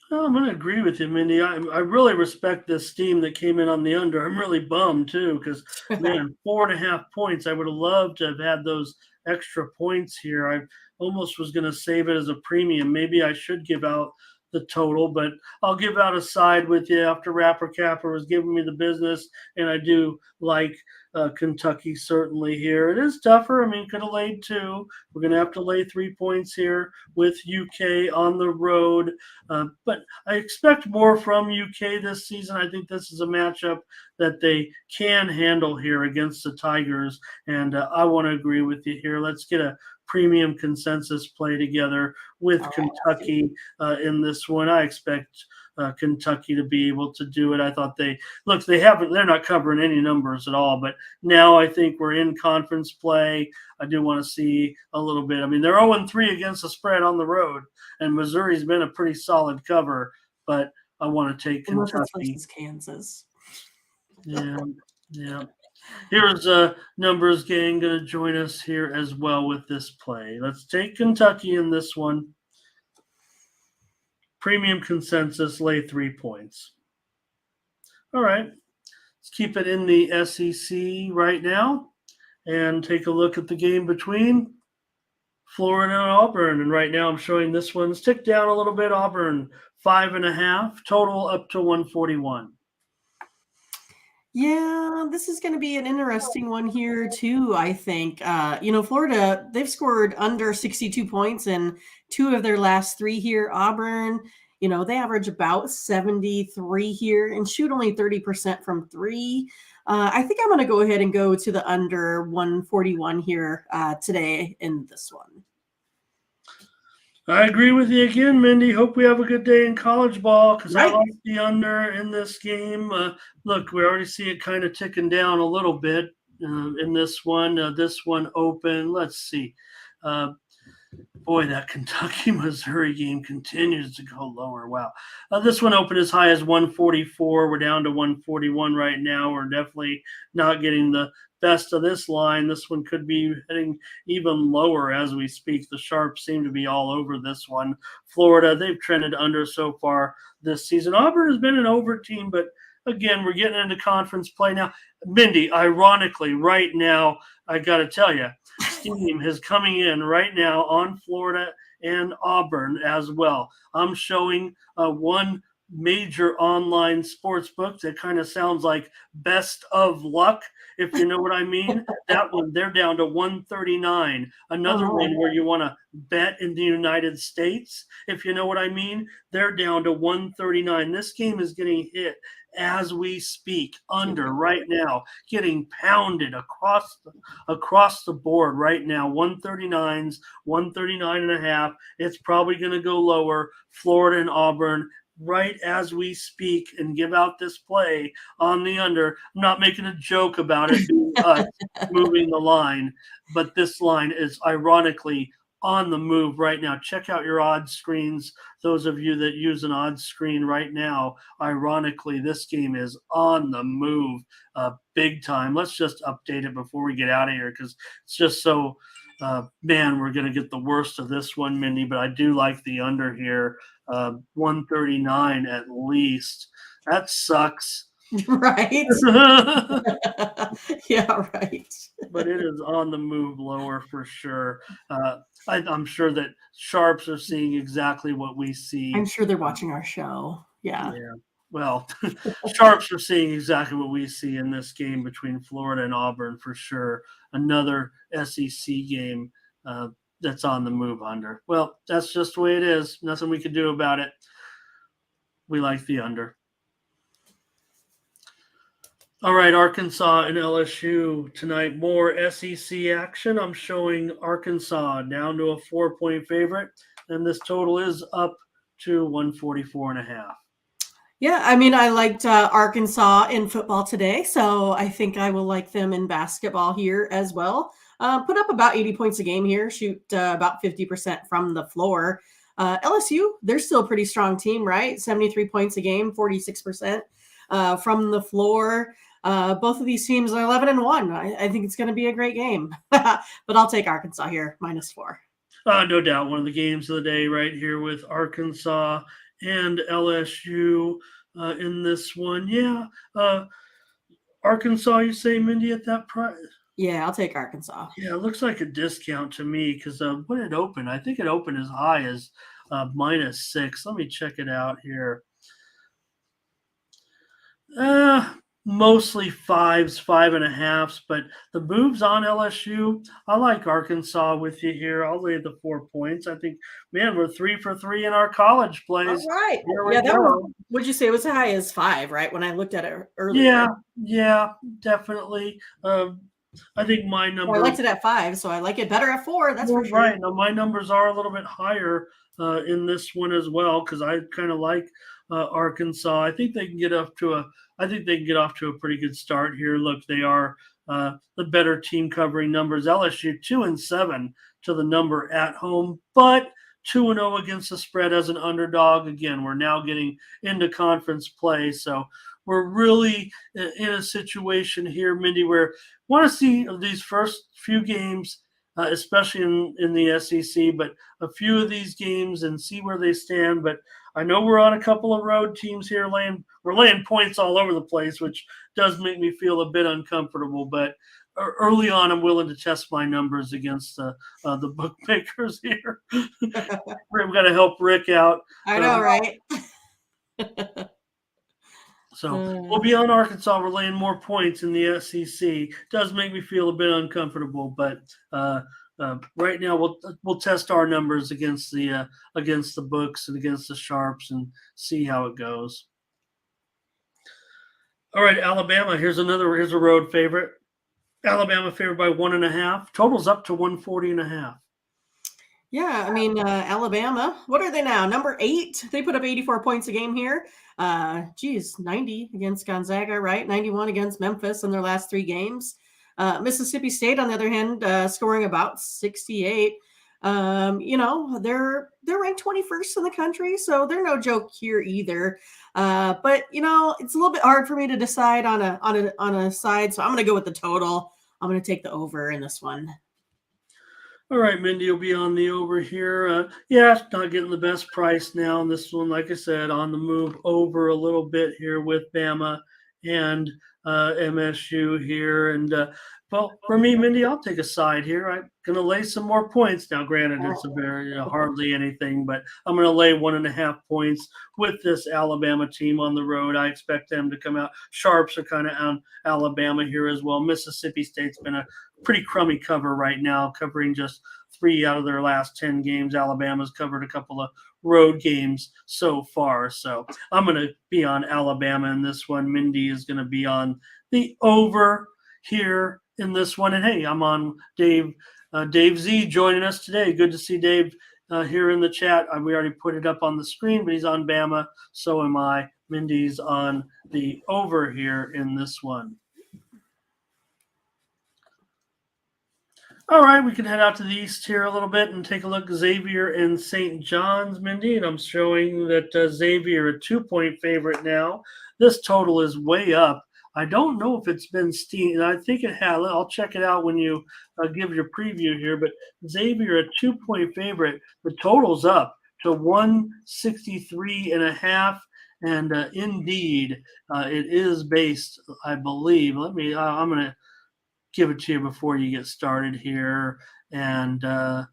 Well, I'm going to agree with you, Mindy. I really respect this steam that came in on the under. I'm really bummed, too, because, man, 4.5 points. I would have loved to have had those extra points here. I almost was going to save it as a premium. Maybe I should give out the total, but I'll give out a side with you after Rapper Capper was giving me the business, and I do like Kentucky certainly here. It is tougher. I mean, could have laid 2. We're going to have to lay 3 points here with UK on the road, but I expect more from UK this season. I think this is a matchup that they can handle here against the Tigers, and I want to agree with you here. Let's get a premium consensus play together with Kentucky in this one. I expect Kentucky to be able to do it. I thought they're not covering any numbers at all, but now I think we're in conference play. I do want to see a little bit. I mean, they're 0-3 against the spread on the road, and Missouri's been a pretty solid cover, but I want to take Kentucky. Versus Kansas. Yeah. Here's a numbers gang going to join us here as well with this play. Let's take Kentucky in this one. Premium consensus, lay 3 points. All right, let's keep it in the SEC right now and take a look at the game between Florida and Auburn. And right now I'm showing this one's ticked down a little bit. Auburn 5.5, total up to 141. Yeah, this is going to be an interesting one here too, I think. Florida, they've scored under 62 points in 2 of their last 3 here. Auburn, they average about 73 here and shoot only 30% from 3. I think I'm going to go ahead and go to the under 141 here today in this one. I agree with you again, Mindy. Hope we have a good day in college ball because Right. I like the under in this game. Look, we already see it kind of ticking down a little bit in this one. This one open. Let's see. Boy, that Kentucky-Missouri game continues to go lower. Wow. This one opened as high as 144. We're down to 141 right now. We're definitely not getting the best of this line. This one could be heading even lower as we speak. The sharps seem to be all over this one. Florida, they've trended under so far this season. Auburn has been an over team, but again, we're getting into conference play now. Mindy, ironically, right now, I got to tell you, Steam is coming in right now on Florida and Auburn as well. I'm showing one major online sports book that kind of sounds like best of luck, if you know what I mean. That one, they're down to 139. Another one where you want to bet in the United States, if you know what I mean, they're down to 139. This game is getting hit as we speak, under right now, getting pounded across the board right now. 139s, 139.5. It's probably going to go lower. Florida and Auburn right as we speak and give out this play on the under. I'm not making a joke about it being us moving the line, but this line is ironically on the move right now. Check out your odds screens. Those of you that use an odds screen right now, ironically, this game is on the move big time. Let's just update it before we get out of here because it's just so, man, we're going to get the worst of this one, Mindy, but I do like the under here. 139 at least. That sucks. Right. Yeah, right. But it is on the move lower for sure. I'm sure that sharps are seeing exactly what we see. I'm sure they're watching our show. Yeah. Well, sharps are seeing exactly what we see in this game between Florida and Auburn for sure. Another SEC game that's on the move under. Well, that's just the way it is. Nothing we can do about it. We like the under. All right, Arkansas and LSU tonight. More SEC action. I'm showing Arkansas down to a 4-point favorite, and this total is up to 144.5. Yeah, I mean, I liked Arkansas in football today, so I think I will like them in basketball here as well. Put up about 80 points a game here, shoot about 50% from the floor. LSU, they're still a pretty strong team, right? 73 points a game, 46% from the floor. Both of these teams are 11-1. I think it's going to be a great game, but I'll take Arkansas here, -4. No doubt. One of the games of the day right here with Arkansas and LSU in this one. Yeah. Arkansas, you say, Mindy, at that price? Yeah, I'll take Arkansas. Yeah, it looks like a discount to me because when it opened, I think it opened as high as -6. Let me check it out here. Mostly 5s, 5.5s, but the moves on LSU, I like Arkansas with you here. I'll lay the 4 points. I think, man, we're 3 for 3 in our college plays. All right. Yeah, that one, would you say it was as high as 5, right? When I looked at it earlier. Yeah, definitely. I think my number. Well, I liked it at 5, so I like it better at 4. That's for sure. Right. Now my numbers are a little bit higher in this one as well because I kind of like Arkansas. I think they can get off to a pretty good start here. Look, they are the better team covering numbers. LSU 2-7 to the number at home, but 2-0 against the spread as an underdog. Again, we're now getting into conference play, so we're really in a situation here, Mindy, where want to see these first few games, especially in the SEC, but a few of these games and see where they stand. But I know we're on a couple of road teams here we're laying points all over the place, which does make me feel a bit uncomfortable. But early on, I'm willing to test my numbers against the bookmakers here. We've got to help Rick out. I know, right? So we'll be on Arkansas. We're laying more points in the SEC. Does make me feel a bit uncomfortable, but right now we'll test our numbers against the books and against the sharps and see how it goes. All right, Alabama. Here's a road favorite. Alabama favored by 1.5. Total's up to 140.5. Yeah, I mean, Alabama, what are they now? Number 8. They put up 84 points a game here. 90 against Gonzaga, right? 91 against Memphis in their last 3 games. Mississippi State, on the other hand, scoring about 68. They're ranked 21st in the country, so they're no joke here either. But it's a little bit hard for me to decide on a side, so I'm going to go with the total. I'm going to take the over in this one. All right, Mindy will be on the over here. Not getting the best price now. And this one, like I said, on the move over a little bit here with Bama and MSU here. And, for me, Mindy, I'll take a side here. I'm going to lay some more points. Now, granted, it's a very hardly anything, but I'm going to lay 1.5 points with this Alabama team on the road. I expect them to come out. Sharps are kind of on Alabama here as well. Mississippi State's been a pretty crummy cover right now, covering just 3 out of their last 10 games. Alabama's covered a couple of road games so far. So I'm going to be on Alabama in this one. Mindy is going to be on the over here in this one. And hey, I'm on Dave Z joining us today. Good to see Dave here in the chat. We already put it up on the screen, but he's on Bama. So am I. Mindy's on the over here in this one. All right, we can head out to the east here a little bit and take a look at Xavier and St. John's, Mindy. And I'm showing that Xavier a 2-point favorite now. This total is way up. I don't know if it's been steamed. I think it has. I'll check it out when you give your preview here. But Xavier, a 2-point favorite. The total's up to 163.5. And indeed, it is based, I believe. I'm going to give it to you before you get started here. And, go.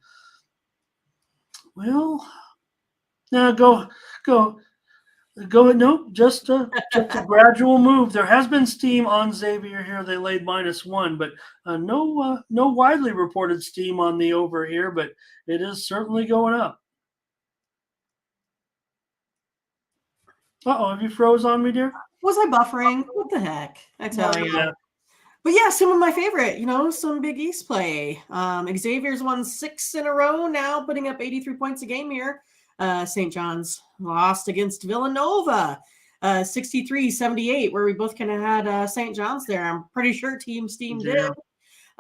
No, just a gradual move. There has been steam on Xavier here. They laid -1, but no widely reported steam on the over here, but it is certainly going up. Have you froze on me, dear? Was I buffering? What the heck? I tell you. Yeah. But yeah, some of my favorite, some Big East play. Xavier's won 6 in a row now, putting up 83 points a game here. St. John's lost against Villanova, 63-78, where we both kind of had St. John's there. I'm pretty sure Team Steam did.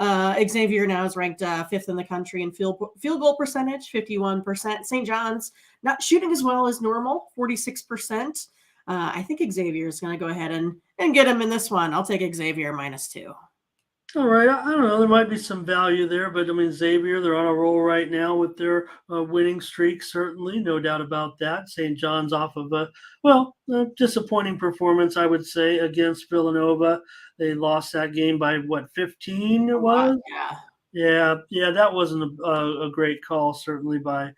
Xavier now is ranked 5th in the country in field goal percentage, 51%. St. John's not shooting as well as normal, 46%. I think Xavier is going to go ahead and get him in this one. I'll take Xavier -2. All right. I don't know. There might be some value there, but I mean, Xavier, they're on a roll right now with their winning streak, certainly. No doubt about that. St. John's off of a disappointing performance, I would say, against Villanova. They lost that game by, 15 it was? Yeah. Yeah, that wasn't a great call, certainly, by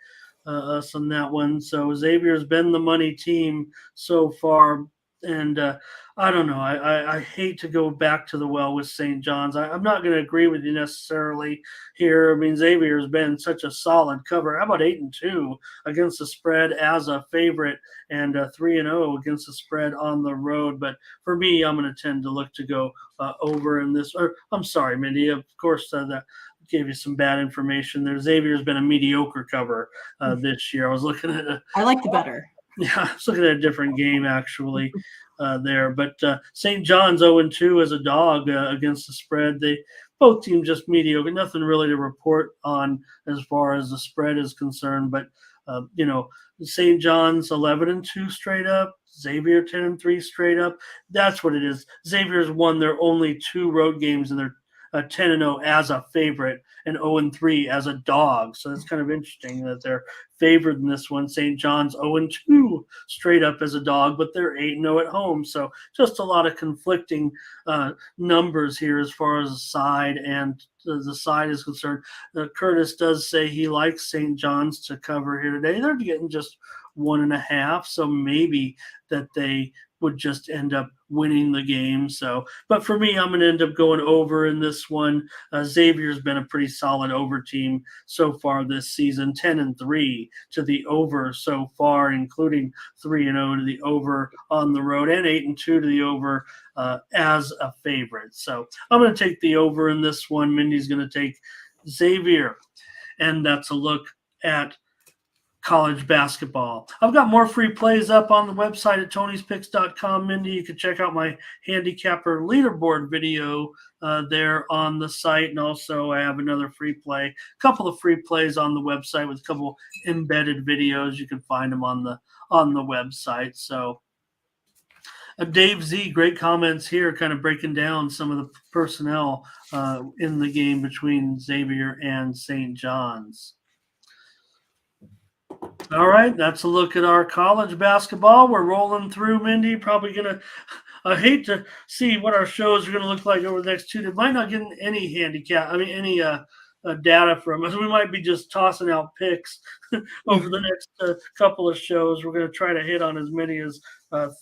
us on that one. So Xavier's been the money team so far. And I don't know. I hate to go back to the well with St. John's. I'm not going to agree with you necessarily here. I mean, Xavier has been such a solid cover. How about 8-2 against the spread as a favorite and 3-0 against the spread on the road? But for me, I'm going to tend to look to go over in this. Or I'm sorry, Mindy. Of course, that gave you some bad information there. Xavier's been a mediocre cover this year. I was looking at I like the better. Yeah, I was looking at a different game actually there. But St. John's 0-2 as a dog against the spread. Both teams just mediocre. Nothing really to report on as far as the spread is concerned. But St. John's 11-2 straight up, Xavier 10-3 straight up. That's what it is. Xavier's won their only 2 road games, and they're 10-0 as a favorite and 0-3 as a dog. So it's kind of interesting that they're favored in this one. St. John's 0-2 straight up as a dog, but they're 8-0 at home. So just a lot of conflicting numbers here as far as the side and the side is concerned. Curtis does say he likes St. John's to cover here today. They're getting just 1.5, so maybe that they would just end up winning the game. So, but for me, I'm going to end up going over in this one. Xavier's been a pretty solid over team so far this season, 10-3 to the over so far, including 3-0 to the over on the road and 8-2 to the over as a favorite. So I'm going to take the over in this one. Mindy's going to take Xavier, and that's a look at college basketball. I've got more free plays up on the website at tonyspicks.com. Mindy, you can check out my handicapper leaderboard video there on the site. And also I have another free play, a couple of free plays on the website with a couple embedded videos. You can find them on the website. So Dave Z, great comments here, kind of breaking down some of the personnel in the game between Xavier and St. John's. All right, that's a look at our college basketball. We're rolling through, Mindy. Probably going to – I hate to see what our shows are going to look like over the next 2 days. Might not get any any data from us. We might be just tossing out picks over the next couple of shows. We're going to try to hit on as many as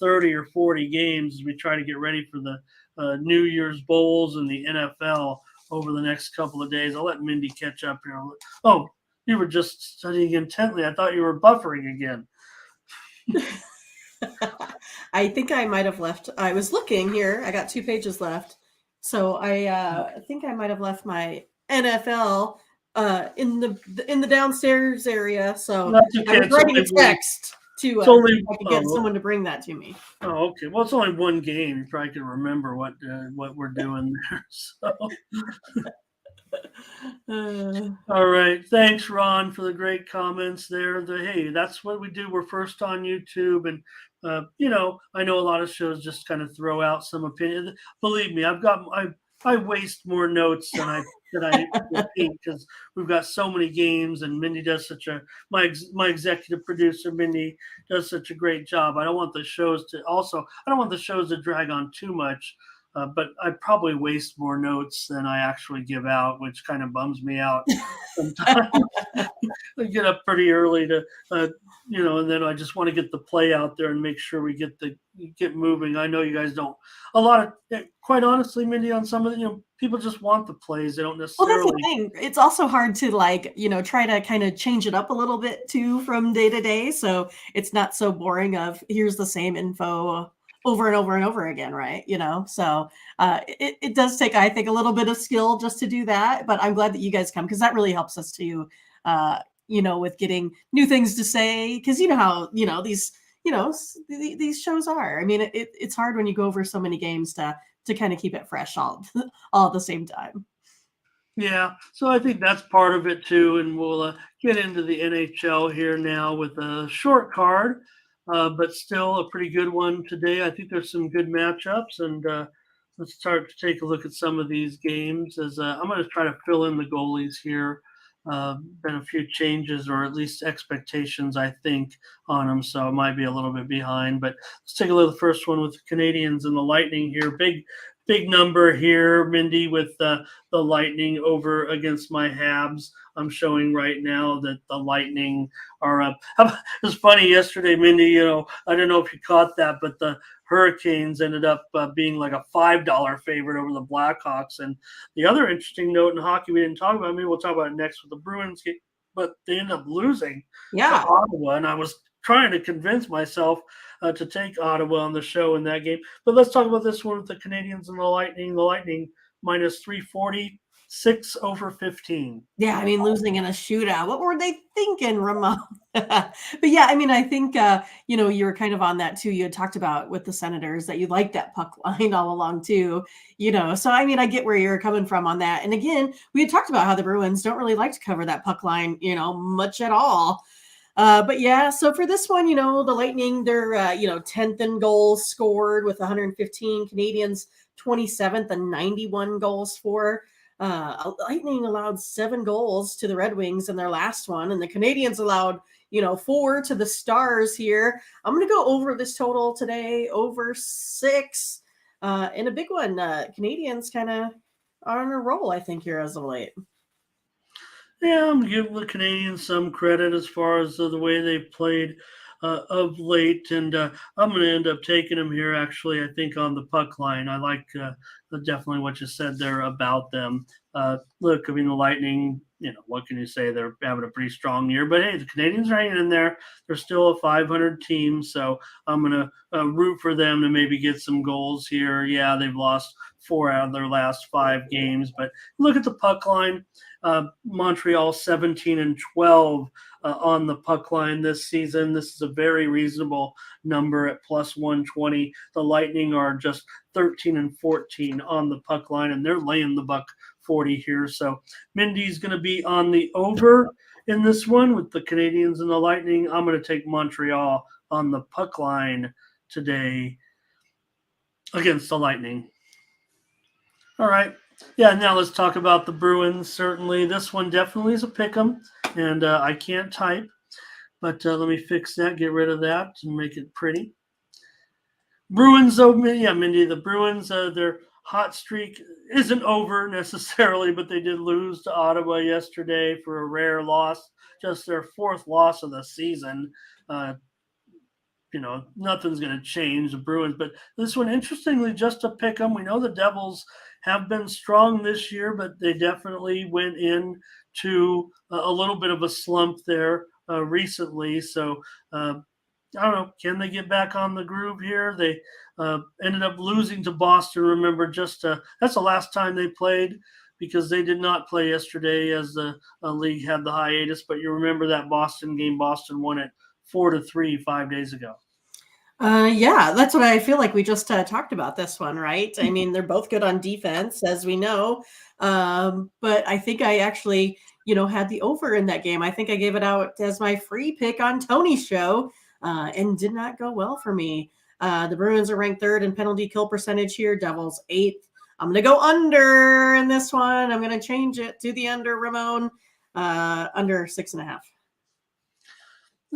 30 or 40 games as we try to get ready for the New Year's Bowls and the NFL over the next couple of days. I'll let Mindy catch up here. Oh, you were just studying intently. I thought you were buffering again. I think I might have left. I was looking here. I got 2 pages left. So I think I might have left my NFL in the downstairs area. So That's okay. I was writing a text to I could get someone to bring that to me. Oh, okay. Well, it's only one game. You probably can remember what we're doing there. So. All right. Thanks, Ron, for the great comments there. Hey, that's what we do. We're first on YouTube. And, I know a lot of shows just kind of throw out some opinion. Believe me, I waste more notes than I think because we've got so many games, and Mindy does my executive producer, Mindy, does such a great job. I don't want the shows to drag on too much. But I probably waste more notes than I actually give out, which kind of bums me out sometimes. I get up pretty early to, and then I just want to get the play out there and make sure we get moving. I know you guys don't. Quite honestly, Mindy, on some of the, people just want the plays. They don't necessarily. Well, that's the thing. It's also hard to try to kind of change it up a little bit too from day to day, so it's not so boring. Here's the same info over and over and over again, right? So it does take, I think, a little bit of skill just to do that. But I'm glad that you guys come because that really helps us too, with getting new things to say. Because you know how these shows are. I mean, it's hard when you go over so many games to kind of keep it fresh all at the same time. Yeah, so I think that's part of it too, and we'll get into the NHL here now with a short card. But still a pretty good one today. I think there's some good matchups, and let's start to take a look at some of these games. As I'm going to try to fill in the goalies here. Been a few changes, or at least expectations, I think, on them, so I might be a little bit behind. But let's take a look at the first one with the Canadians and the Lightning here. Big number here, Mindy, with the Lightning over against my Habs. I'm showing right now that the Lightning are up. It was funny yesterday, Mindy, I don't know if you caught that, but the Hurricanes ended up being like a $5 favorite over the Blackhawks. And the other interesting note in hockey we didn't talk about, maybe we'll talk about it next with the Bruins game, but they ended up losing to Ottawa. And I was trying to convince myself to take Ottawa on the show in that game. But let's talk about this one with the Canadians and the Lightning. The Lightning minus 340, 6/15. Yeah, I mean, losing in a shootout. What were they thinking, Ramon? But yeah, I mean, I think, you were kind of on that too. You had talked about with the Senators that you liked that puck line all along too, So, I mean, I get where you're coming from on that. And again, we had talked about how the Bruins don't really like to cover that puck line, much at all. But yeah, so for this one, the Lightning, they're 10th in goals scored with 115. Canadians 27th and 91 goals for. Lightning allowed 7 goals to the Red Wings in their last one, and the Canadians allowed 4 to the Stars here. I'm going to go over this total today, over 6, in a big one. Canadians kind of are on a roll, I think, here as of late. Yeah, I'm giving the Canadians some credit as far as the way they've played of late, and I'm going to end up taking them here. Actually, I think on the puck line, I like definitely what you said there about them. Look, I mean, the Lightning. What can you say? They're having a pretty strong year, but hey, the Canadians are hanging in there. They're still a 500 team, so I'm going to root for them to maybe get some goals here. Yeah, they've lost 4 out of their last 5 games, but look at the puck line. Montreal 17 and 12 on the puck line this season. This is a very reasonable number at plus 120. The Lightning are just 13 and 14 on the puck line, and they're laying the buck 40 here. So Mindy's going to be on the over in this one with the Canadians and the Lightning. I'm going to take Montreal on the puck line today against the Lightning. All right. Yeah, now let's talk about the Bruins. Certainly, this one definitely is a pick 'em, and I can't type. But let me fix that, get rid of that, and make it pretty. Bruins, Mindy, the Bruins, their hot streak isn't over necessarily, but they did lose to Ottawa yesterday for a rare loss, just their 4th loss of the season. Nothing's going to change the Bruins, but this one, interestingly, just to pick them. We know the Devils have been strong this year, but they definitely went into a little bit of a slump there recently. So I don't know. Can they get back on the groove here? They ended up losing to Boston. Remember, that's the last time they played because they did not play yesterday as the league had the hiatus. But you remember that Boston game? Boston won it 4-3 5 days ago. Yeah, that's what I feel like we just talked about this one, right? I mean, they're both good on defense, as we know. But I think I actually, had the over in that game. I think I gave it out as my free pick on Tony's show and did not go well for me. The Bruins are ranked 3rd in penalty kill percentage here. Devils 8th. I'm going to go under in this one. I'm going to change it to the under, Ramon, under 6.5.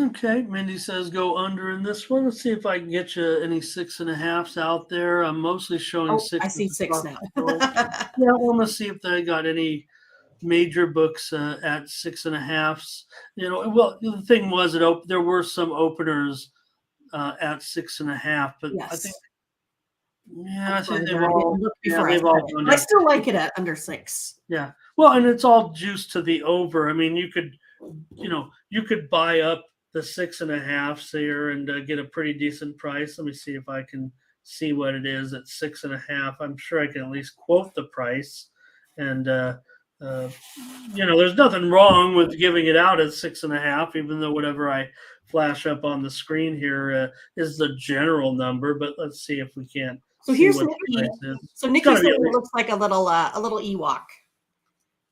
Okay, Mindy says go under in this one. Let's see if I can get you any 6.5s out there. I'm mostly showing 6. I see 6 now. Yeah, I want to see if they got any major books at 6.5s. Well, the thing was that there were some openers at 6.5, but yes. I think they've all gone. I still like it at under 6. Yeah, well, and it's all juiced to the over. I mean, you could buy up the 6.5 here and get a pretty decent price. Let me see if I can see what it is at 6.5. I'm sure I can at least quote the price. And there's nothing wrong with giving it out at 6.5, even though whatever I flash up on the screen here is the general number. But let's see if we can't. So here's Nikki. So Nikki said it looks like a little Ewok.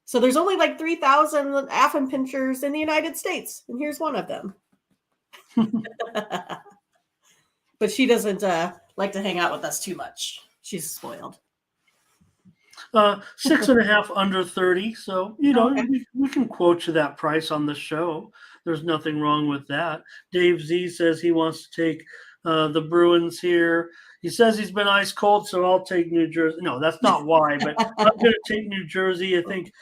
So there's only like 3,000 Affenpinchers in the United States, and here's one of them. But she doesn't like to hang out with us too much. She's spoiled. 6.5 under 30. So, we can quote you that price on the show. There's nothing wrong with that. Dave Z says he wants to take the Bruins here. He says he's been ice cold, so I'll take New Jersey. No, that's not why, but I'm going to take New Jersey. I think,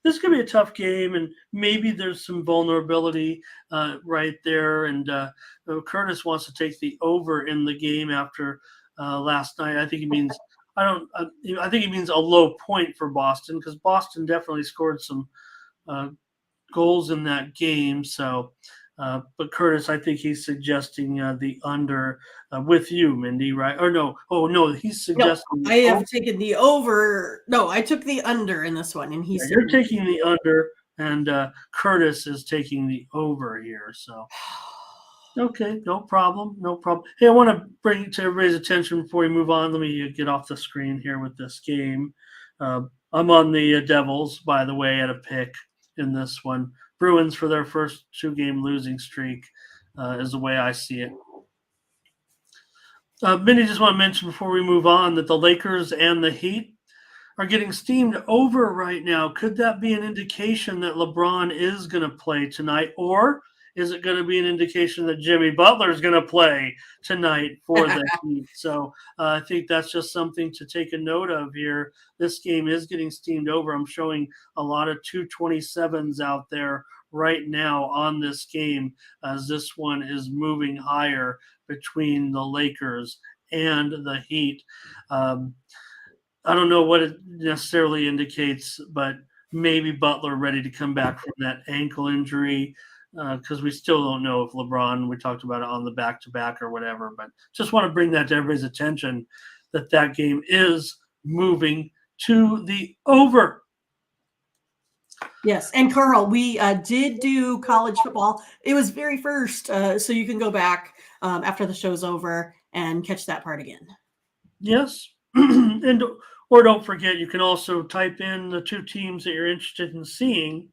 this could be a tough game, and maybe there's some vulnerability right there. And Curtis wants to take the over in the game after last night. I think he means I think he means a low point for Boston because Boston definitely scored some goals in that game. So. But Curtis, I think he's suggesting the under with you, Mindy, right? Or no? Oh no, he's suggesting. No, I have taken the over. No, I took the under in this one, and you're taking the under, and Curtis is taking the over here. So, okay, no problem. Hey, I want to bring it to everybody's attention before we move on. Let me get off the screen here with this game. I'm on the Devils, by the way, at a pick in this one. Bruins for their first 2-game losing streak is the way I see it. Minnie, just want to mention before we move on that the Lakers and the Heat are getting steamed over right now. Could that be an indication that LeBron is going to play tonight, or is it going to be an indication that Jimmy Butler is going to play tonight for the Heat? So I think that's just something to take a note of here. This game is getting steamed over. I'm showing a lot of 227s out there right now on this game, as this one is moving higher between the Lakers and the Heat. I don't know what it necessarily indicates, but maybe Butler ready to come back from that ankle injury, because we still don't know if LeBron, we talked about it on the back-to-back or whatever, but just want to bring that to everybody's attention that game is moving to the over. Yes, and Carl, we did do college football. It was very first, so you can go back after the show's over and catch that part again. Yes, and or don't forget, you can also type in the 2 teams that you're interested in seeing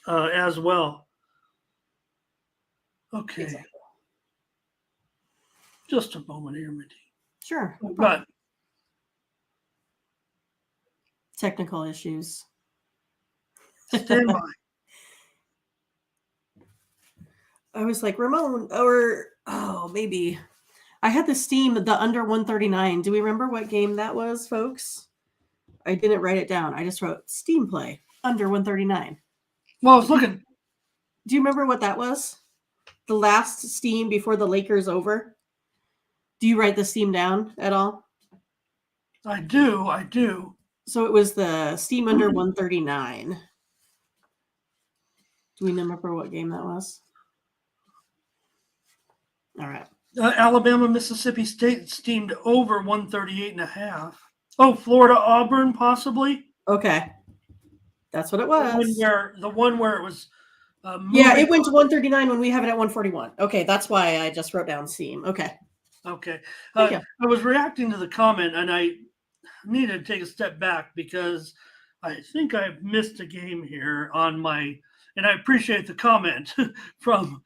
as well. Okay, Exactly. Just a moment here, Mindy. Sure. No But technical issues. stand by. I was like, Ramon, or maybe I had this Steam, the under 139. Do we remember what game that was, folks? I didn't write it down. I just wrote Steam play under 139. Well, I was looking. Do you remember what that was? The last Steam before the Lakers over? Do you write the Steam down at all? I do. So it was the Steam under 139. Do we remember what game that was? All right. Alabama, Mississippi State steamed over 138.5. Oh, Florida, Auburn, possibly. Okay, that's what it was. The one where it was. Yeah, it went to 139 when we have it at 141. Okay, that's why I just wrote down Steam. Okay. I was reacting to the comment, and I needed to take a step back because I think I've missed a game here on my. And I appreciate the comment from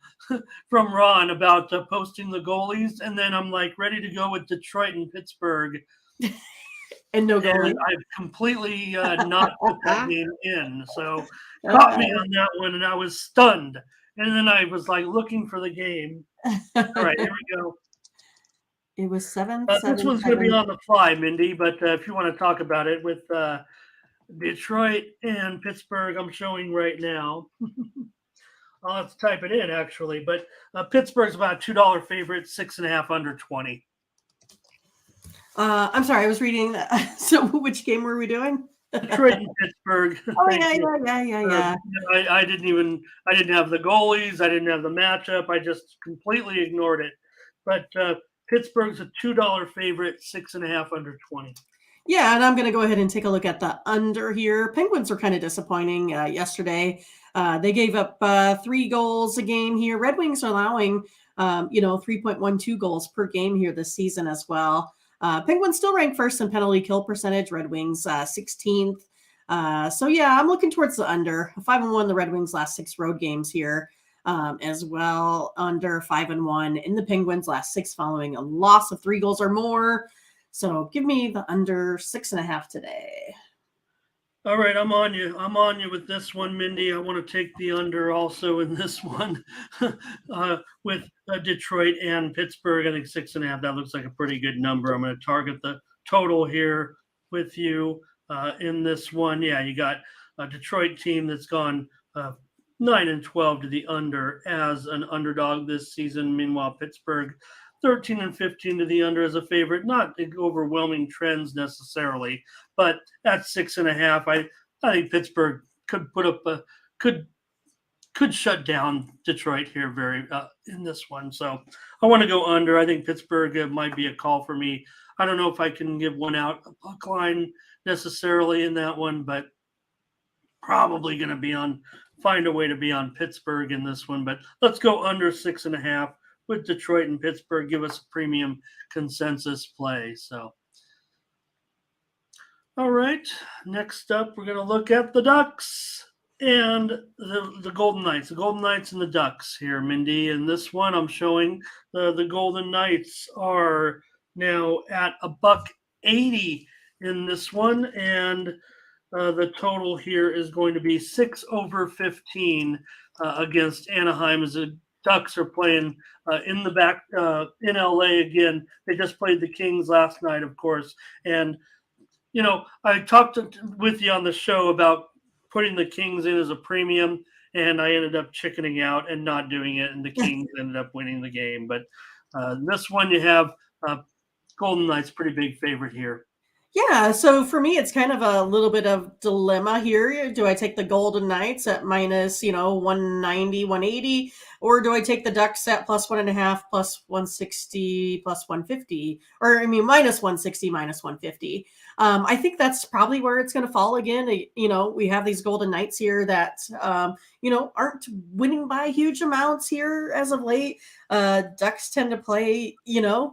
Ron about posting the goalies, and then I'm like ready to go with Detroit and Pittsburgh, and no goalie. And I've completely not put that game in, so caught me on that one, and I was stunned. And then I was like looking for the game. All right, here we go. It was 7. This one's going to be on the fly, Mindy, but if you want to talk about it with. Detroit and Pittsburgh, I'm showing right now. I'll have to type it in, actually. But Pittsburgh's about a $2 favorite, 6.5 under 20. I'm sorry, I was reading that. So which game were we doing? Detroit and Pittsburgh. Oh, yeah. I didn't have the goalies. I didn't have the matchup. I just completely ignored it. But Pittsburgh's a $2 favorite, 6.5 under 20. Yeah, and I'm going to go ahead and take a look at the under here. Penguins were kind of disappointing yesterday. They gave up 3 goals a game here. Red Wings are allowing, 3.12 goals per game here this season as well. Penguins still ranked first in penalty kill percentage. Red Wings 16th. So yeah, I'm looking towards the under. 5-1 the Red Wings last 6 road games here as well. Under 5-1 in the Penguins last 6 following a loss of 3 goals or more. So give me the under 6.5 today. All right, I'm on you. I'm on you with this one, Mindy. I want to take the under also in this one with Detroit and Pittsburgh. I think 6.5. That looks like a pretty good number. I'm going to target the total here with you in this one. Yeah, you got a Detroit team that's gone 9-12 to the under as an underdog this season. Meanwhile, Pittsburgh 13-15 to the under as a favorite. Not overwhelming trends necessarily, but at 6.5, I think Pittsburgh could put up could shut down Detroit here very in this one. So I want to go under. I think Pittsburgh might be a call for me. I don't know if I can give one out a puck line necessarily in that one, but probably going to find a way to be on Pittsburgh in this one. But let's go under 6.5. With Detroit and Pittsburgh, give us a premium consensus play. So, all right. Next up, we're going to look at the Ducks and the Golden Knights. The Golden Knights and the Ducks here, Mindy. And this one I'm showing the Golden Knights are now at $1.80 in this one. And the total here is going to be 6 over 15 against Anaheim as the Ducks are playing in the back in LA again. They just played the Kings last night, of course. And, I talked with you on the show about putting the Kings in as a premium, and I ended up chickening out and not doing it, and the Kings ended up winning the game. But this one you have Golden Knights, pretty big favorite here. Yeah, so for me, it's kind of a little bit of dilemma here. Do I take the Golden Knights at minus, 190, 180, or do I take the Ducks at plus 1.5, plus 160, plus 150, or minus 160, minus 150? I think that's probably where it's going to fall again. We have these Golden Knights here that, aren't winning by huge amounts here as of late. Ducks tend to play,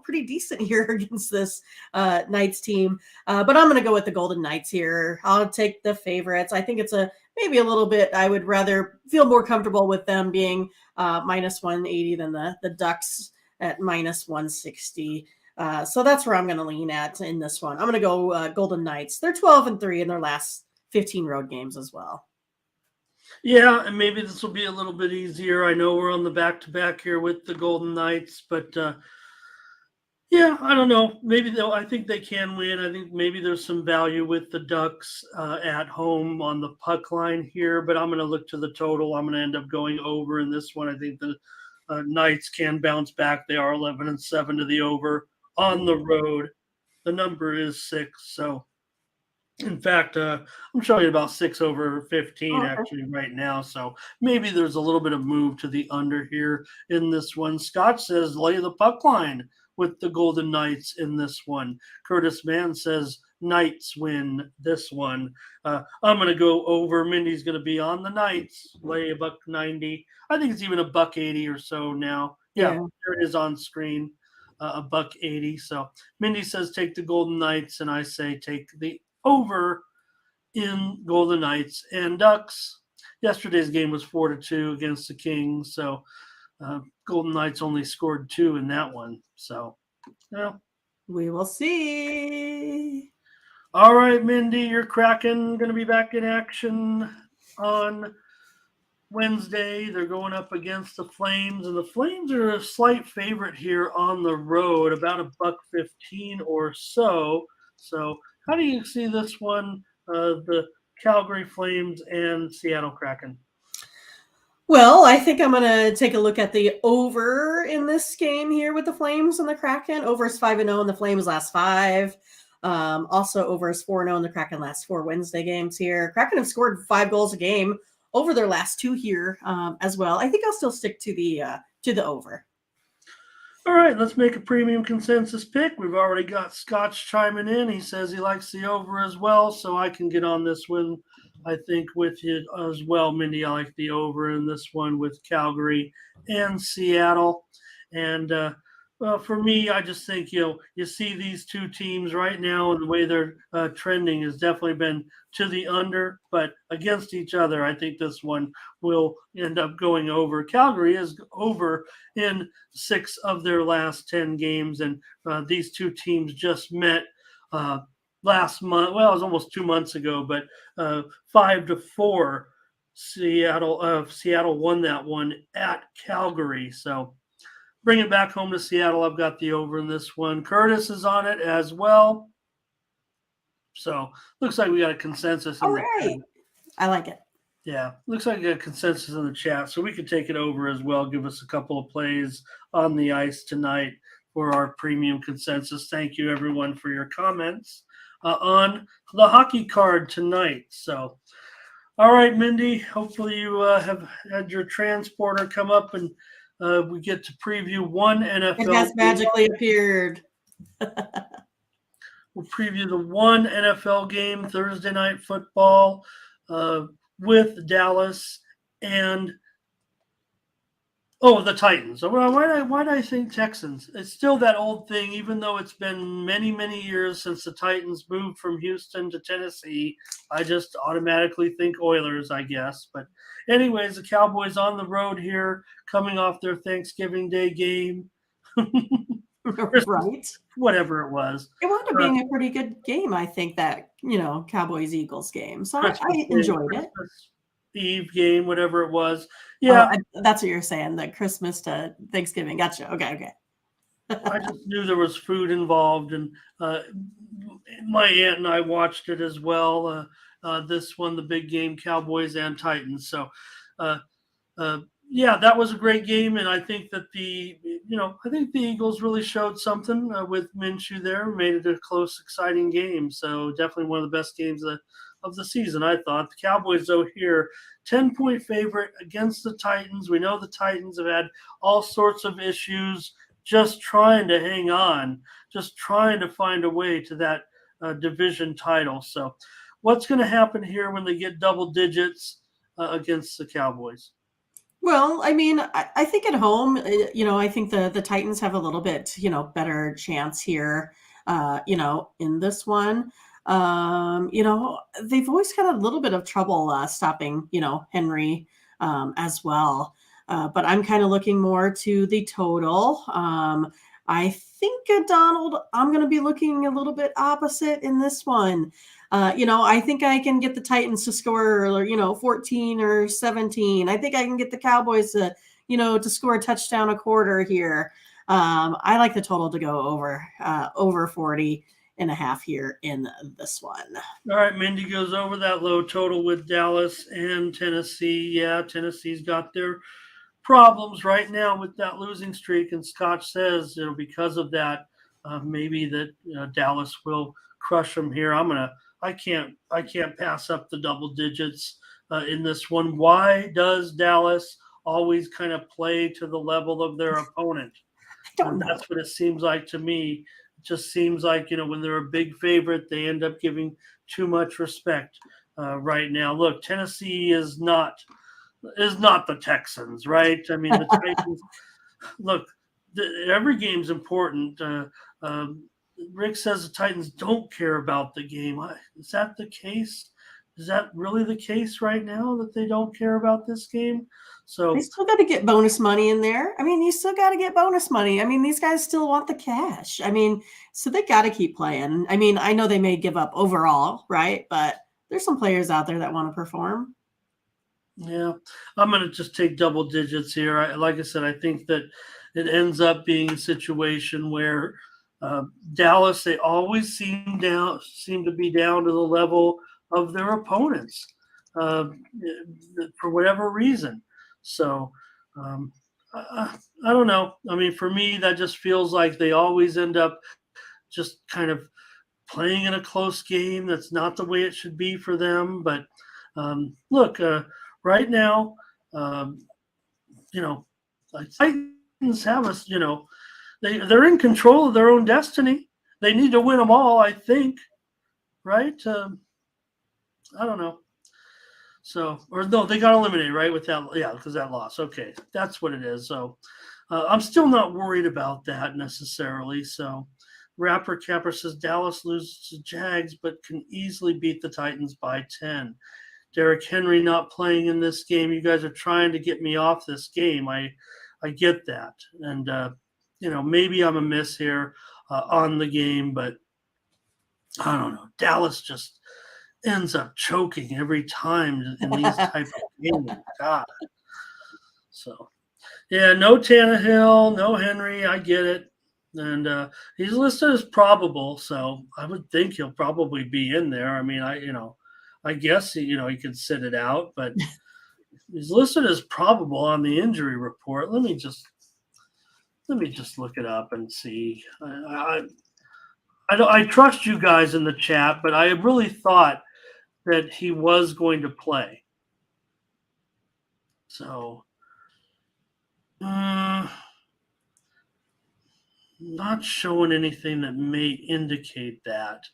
pretty decent here against this Knights team. But I'm going to go with the Golden Knights here. I'll take the favorites. I think it's maybe a little bit, I would rather feel more comfortable with them being minus 180 than the Ducks at minus 160. So that's where I'm going to lean at in this one. I'm going to go Golden Knights. They're 12-3 in their last 15 road games as well. Yeah, and maybe this will be a little bit easier. I know we're on the back-to-back here with the Golden Knights, but yeah, I don't know. I think they can win. I think maybe there's some value with the Ducks at home on the puck line here, but I'm going to look to the total. I'm going to end up going over in this one. I think the Knights can bounce back. They are 11-7 to the over on the road. The number is 6, so in fact, I'm showing you about 6 over 15 actually right now. So maybe there's a little bit of move to the under here in this one. Scott says lay the puck line with the Golden Knights in this one. Curtis Mann says Knights win this one. I'm going to go over. Mindy's going to be on the Knights. Lay $1.90. I think it's even $1.80 or so now. Yeah, there it is on screen. $1.80. So Mindy says take the Golden Knights, and I say take the over in Golden Knights and Ducks. Yesterday's game was 4-2 against the Kings, so Golden Knights only scored 2 in that one. So, we will see. All right, Mindy, your Kraken going to be back in action on Wednesday. They're going up against the Flames, and the Flames are a slight favorite here on the road, about $1.15 or so. So, how do you see this one, the Calgary Flames and Seattle Kraken? Well, I think I'm going to take a look at the over in this game here with the Flames and the Kraken. Over is 5-0 in the Flames last 5. Also, over is 4-0 in the Kraken last 4 Wednesday games here. Kraken have scored 5 goals a game over their last 2 here as well. I think I'll still stick to the over. All right, let's make a premium consensus pick. We've already got Scotch chiming in. He says he likes the over as well, so I can get on this one, I think, with you as well, Mindy. I like the over in this one with Calgary and Seattle. And for me, I just think, you see these two teams right now, and the way they're trending has definitely been to the under, but against each other, I think this one will end up going over. Calgary is over in 6 of their last 10 games, and these two teams just met last month. Well, it was almost 2 months ago, but 5-4. Seattle won that one at Calgary. So bring it back home to Seattle. I've got the over in this one. Curtis is on it as well. So looks like we got a consensus. All right. I like it. Yeah, looks like we got a consensus in the chat. So we could take it over as well. Give us a couple of plays on the ice tonight for our premium consensus. Thank you, everyone, for your comments on the hockey card tonight. So, all right, Mindy, hopefully you have had your transporter come up and we get to preview one NFL. It has magically appeared. We'll preview the one NFL game, Thursday Night Football, with Dallas and Oh, the Titans. Well, why did I say Texans? It's still that old thing, even though it's been many, many years since the Titans moved from Houston to Tennessee. I just automatically think Oilers, I guess. But, anyways, the Cowboys on the road here, coming off their Thanksgiving Day game. Christmas, Right. whatever it was. It wound up Uh, being a pretty good game, I think, that, Cowboys-Eagles game. So Christmas I Day, enjoyed it. Christmas Eve game, whatever it was. Oh, Yeah, that's what you're saying, the Christmas to Thanksgiving. Gotcha. Okay. I just knew there was food involved, and my aunt and I watched it as well. This one, the big game, Cowboys and Titans. So, uh, yeah, that was a great game, and I think that I think the Eagles really showed something with Minshew there, made it a close, exciting game. So definitely one of the best games of the season, I thought. The Cowboys, though, here 10-point favorite against the Titans. We know the Titans have had all sorts of issues, just trying to hang on, just trying to find a way to that division title. So, what's going to happen here when they get double digits against the Cowboys? Well, I mean, I think at home, I think the Titans have a little bit, better chance here, in this one. They've always had a little bit of trouble stopping, Henry as well. But I'm kind of looking more to the total. I think, Donald, I'm going to be looking a little bit opposite in this one. I think I can get the Titans to score, 14 or 17. I think I can get the Cowboys to score a touchdown a quarter here. I like the total to go over 40 and a half here in this one. All right, Mindy goes over that low total with Dallas and Tennessee. Yeah, Tennessee's got their problems right now with that losing streak, and Scott says because of that, maybe that Dallas will crush them here. I can't pass up the double digits in this one. Why does Dallas always kind of play to the level of their opponent? I don't know. That's what it seems like to me. It just seems like when they're a big favorite, they end up giving too much respect right now. Look, Tennessee is not the Texans, right? I mean, the Titans. Look, every game's important. Rick says the Titans don't care about the game. Is that the case? Is that really the case right now that they don't care about this game? They So still got to get bonus money in there. I mean, you still got to get bonus money. I mean, these guys still want the cash. I mean, so they got to keep playing. I mean, I know they may give up overall, right? But there's some players out there that want to perform. yeah, I'm going to just take double digits here. Like I said, I think that it ends up being a situation where Dallas, they always seem to be down to the level of their opponents uh, for whatever reason. So I don't know. I mean, for me, that just feels like they always end up just kind of playing in a close game. That's not the way it should be for them. But look, right now, um, like Titans have us. They're in control of their own destiny. They need to win them all, I think. Right? I don't know. So, or no, they got eliminated, right? With that, yeah, because that loss. Okay, that's what it is. So, I'm still not worried about that necessarily. So, Rapper Capper says Dallas loses to Jags, but can easily beat the Titans by 10. Derrick Henry not playing in this game. You guys are trying to get me off this game. I get that, and maybe I'm a miss here on the game, but I don't know. Dallas just ends up choking every time in these type of games. God. So yeah, no Tannehill, no Henry. I get it, and he's listed as probable, so I would think he'll probably be in there. I mean, I guess he could sit it out, but he's listed as probable on the injury report. Let me just look it up and see. I trust you guys in the chat, but I really thought that he was going to play. So, not showing anything that may indicate that.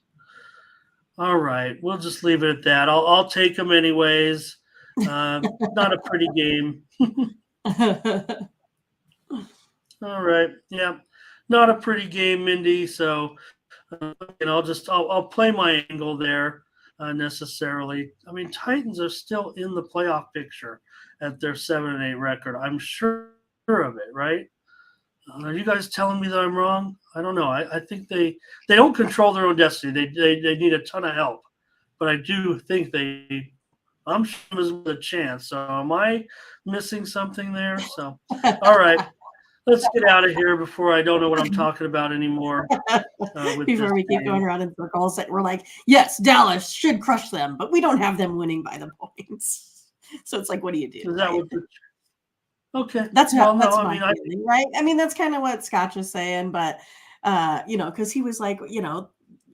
All right, we'll just leave it at that. I'll take him anyways. Not a pretty game. All right. Yeah. Not a pretty game, Mindy. So, I'll play my angle there necessarily. I mean, Titans are still in the playoff picture at their 7-8 record. I'm sure of it, right? Are you guys telling me that I'm wrong? I don't know. I think they don't control their own destiny. They need a ton of help, but I do think I'm sure there's a chance. So am I missing something there? So, all right, let's get out of here before I don't know what I'm talking about anymore with this Before we keep game. going around in circles, that we're like, yes, Dallas should crush them, but we don't have them winning by the points. So it's like, what do you do? Is that Right? what? Okay. That's Well, no. that's I my mean, I feeling, right? I mean, that's kind of what Scotch was saying, but because he was like,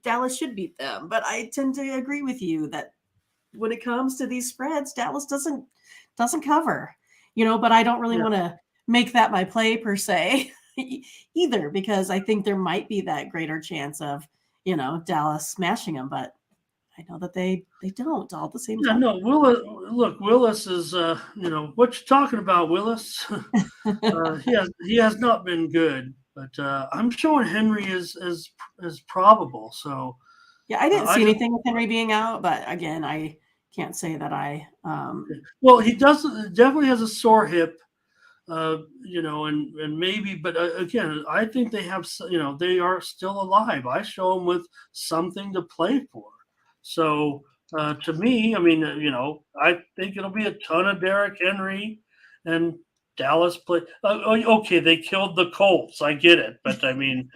Dallas should beat them. But I tend to agree with you that when it comes to these spreads, Dallas doesn't cover, but I don't really yeah. want to make that my play per se either, because I think there might be that greater chance of, Dallas smashing them, but I know that they don't all at the same Yeah, time. no, Willis. Look, Willis is, what you talking about, Willis? he has not been good, but I'm showing Henry is probable. So Yeah, I didn't I see just anything with Henry being out, but again, I can't say that well, he does definitely has a sore hip, and maybe, but again, I think they have, they are still alive. I show them with something to play for. So to me, I mean, I think it'll be a ton of Derrick Henry and Dallas play. Okay, they killed the Colts. I get it, but I mean,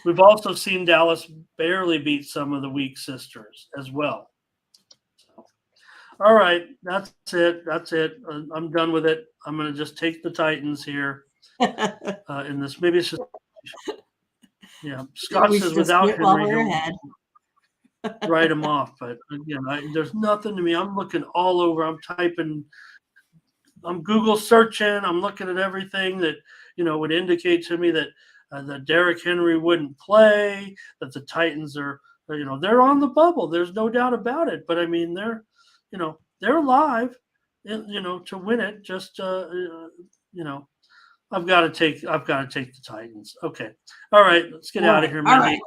we've also seen Dallas barely beat some of the weak sisters as well. All right, that's it. That's it. I'm done with it. I'm going to just take the Titans here in this. Maybe it's just, yeah. Scott we says should just without quit while Henry, we're he'll ahead. write him off. But again, there's nothing to me. I'm looking all over. I'm Google searching. I'm looking at everything that would indicate to me that Derrick Henry wouldn't play. That the Titans are, they're on the bubble. There's no doubt about it. But I mean, they're alive, to win it. Just I've got to take the Titans. Okay, all right, let's get out of here, All Mindy.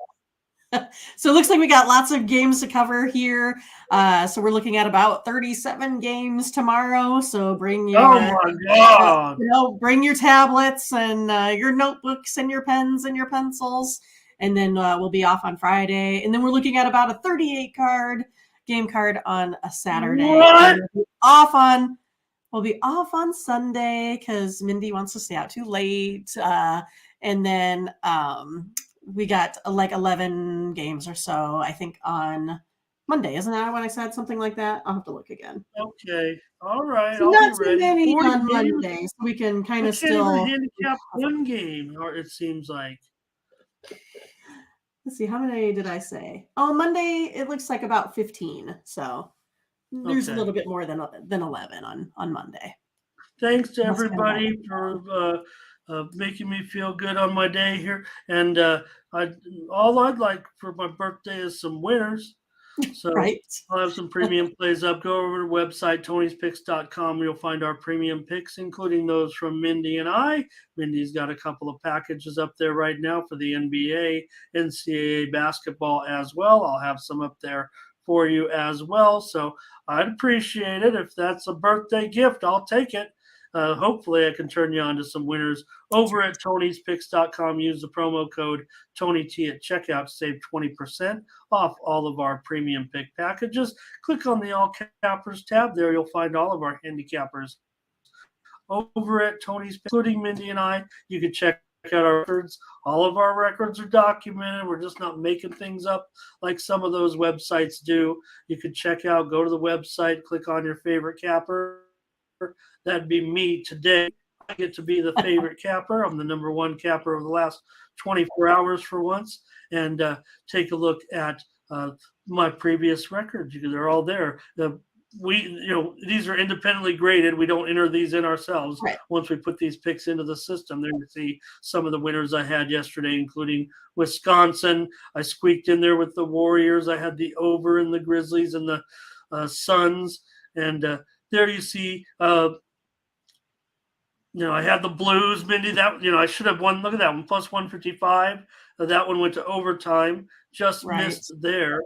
right. So it looks like we got lots of games to cover here. So we're looking at about 37 games tomorrow. So bring Oh your, my God! bring your tablets and your notebooks and your pens and your pencils, and then we'll be off on Friday. And then we're looking at about a 38 game card on a Saturday. What? We'll be off on Sunday because Mindy wants to stay out too late. And then we got like 11 games or so, I think, on Monday. Isn't that when I said something like that? I'll have to look again. Okay, all right, So I'll be not too ready. many 40 on games. Monday, so we can kind We of can't even still. handicap one game, or it seems like. Let's see, how many did I say? Oh, Monday it looks like about 15. So there's a Okay. little bit more than 11 on Monday. Thanks to That's kind of everybody all. for making me feel good on my day here. And all I'd like for my birthday is some winners. So Right. I'll have some premium plays up. Go over to the website, tonyspicks.com. You'll find our premium picks, including those from Mindy and I. Mindy's got a couple of packages up there right now for the NBA, NCAA basketball as well. I'll have some up there for you as well. So I'd appreciate it. If that's a birthday gift, I'll take it. Hopefully, I can turn you on to some winners over at Tony'sPicks.com. Use the promo code TonyT at checkout to save 20% off all of our premium pick packages. Click on the All Cappers tab. There you'll find all of our handicappers over at Tony's, including Mindy and I. You can check out our records. All of our records are documented. We're just not making things up like some of those websites do. You can go to the website, click on your favorite capper. That'd be me today. I get to be the favorite capper. I'm the number one capper of the last 24 hours for once. And take a look at my previous records. They're all there. These are independently graded. We don't enter these in ourselves. Right. Once we put these picks into the system, there you see some of the winners I had yesterday, including Wisconsin. I squeaked in there with the Warriors. I had the over in the Grizzlies and the Suns. And there you see I had the Blues, Mindy. That I should have won. Look at that one, plus 155. That one went to overtime. Just Right. missed there.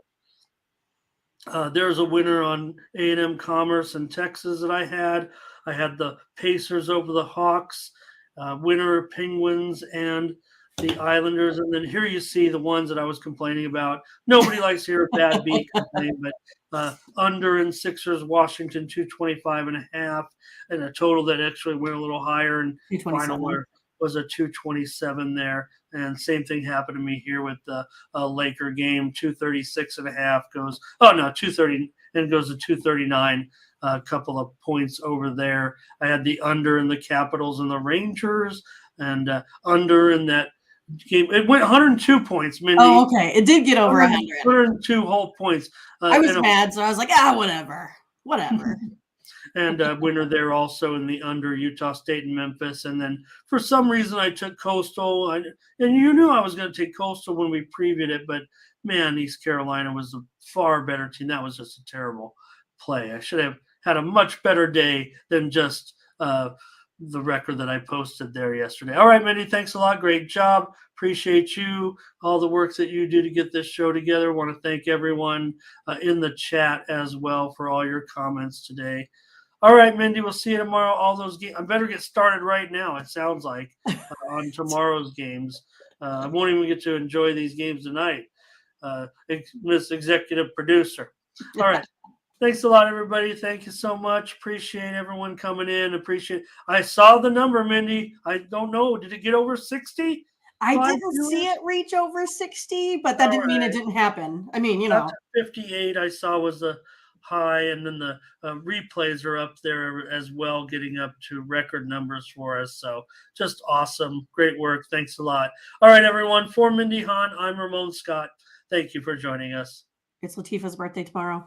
There's a winner on A&M Commerce in Texas that I had. I had the Pacers over the Hawks, winner Penguins and the Islanders. And then here you see the ones that I was complaining about. Nobody likes to hear a bad beat complain, but under in Sixers, Washington, 225.5, and a total that actually went a little higher. And final was a 227 there. And same thing happened to me here with the Laker game. 236.5 goes. Oh no, 230 and goes to 239. A couple of points over there. I had the under in the Capitals and the Rangers, and under in that game. It went 102 points, Mindy. Oh, okay. It did get over 100. 102 whole points. I was mad, so I was like, whatever. And winner there also in the under, Utah State and Memphis. And then for some reason I took Coastal. And you knew I was going to take Coastal when we previewed it, but man, East Carolina was a far better team. That was just a terrible play. I should have had a much better day than just the record that I posted there yesterday. All right, Mindy, thanks a lot. Great job. Appreciate you, all the work that you do to get this show together. Want to thank everyone in the chat as well for all your comments today. All right, Mindy, we'll see you tomorrow. All those games. I better get started right now, it sounds like, on tomorrow's games. I won't even get to enjoy these games tonight. Miss Executive Producer. All right. Thanks a lot, everybody. Thank you so much. Appreciate everyone coming in. I saw the number, Mindy. I don't know. Did it get over 60? I didn't see it reach over 60, but that didn't mean it didn't happen. I mean, 58 I saw was the high, and then the replays are up there as well, getting up to record numbers for us. So just awesome. Great work. Thanks a lot. All right, everyone. For Mindy Hahn, I'm Ramon Scott. Thank you for joining us. It's Latifah's birthday tomorrow.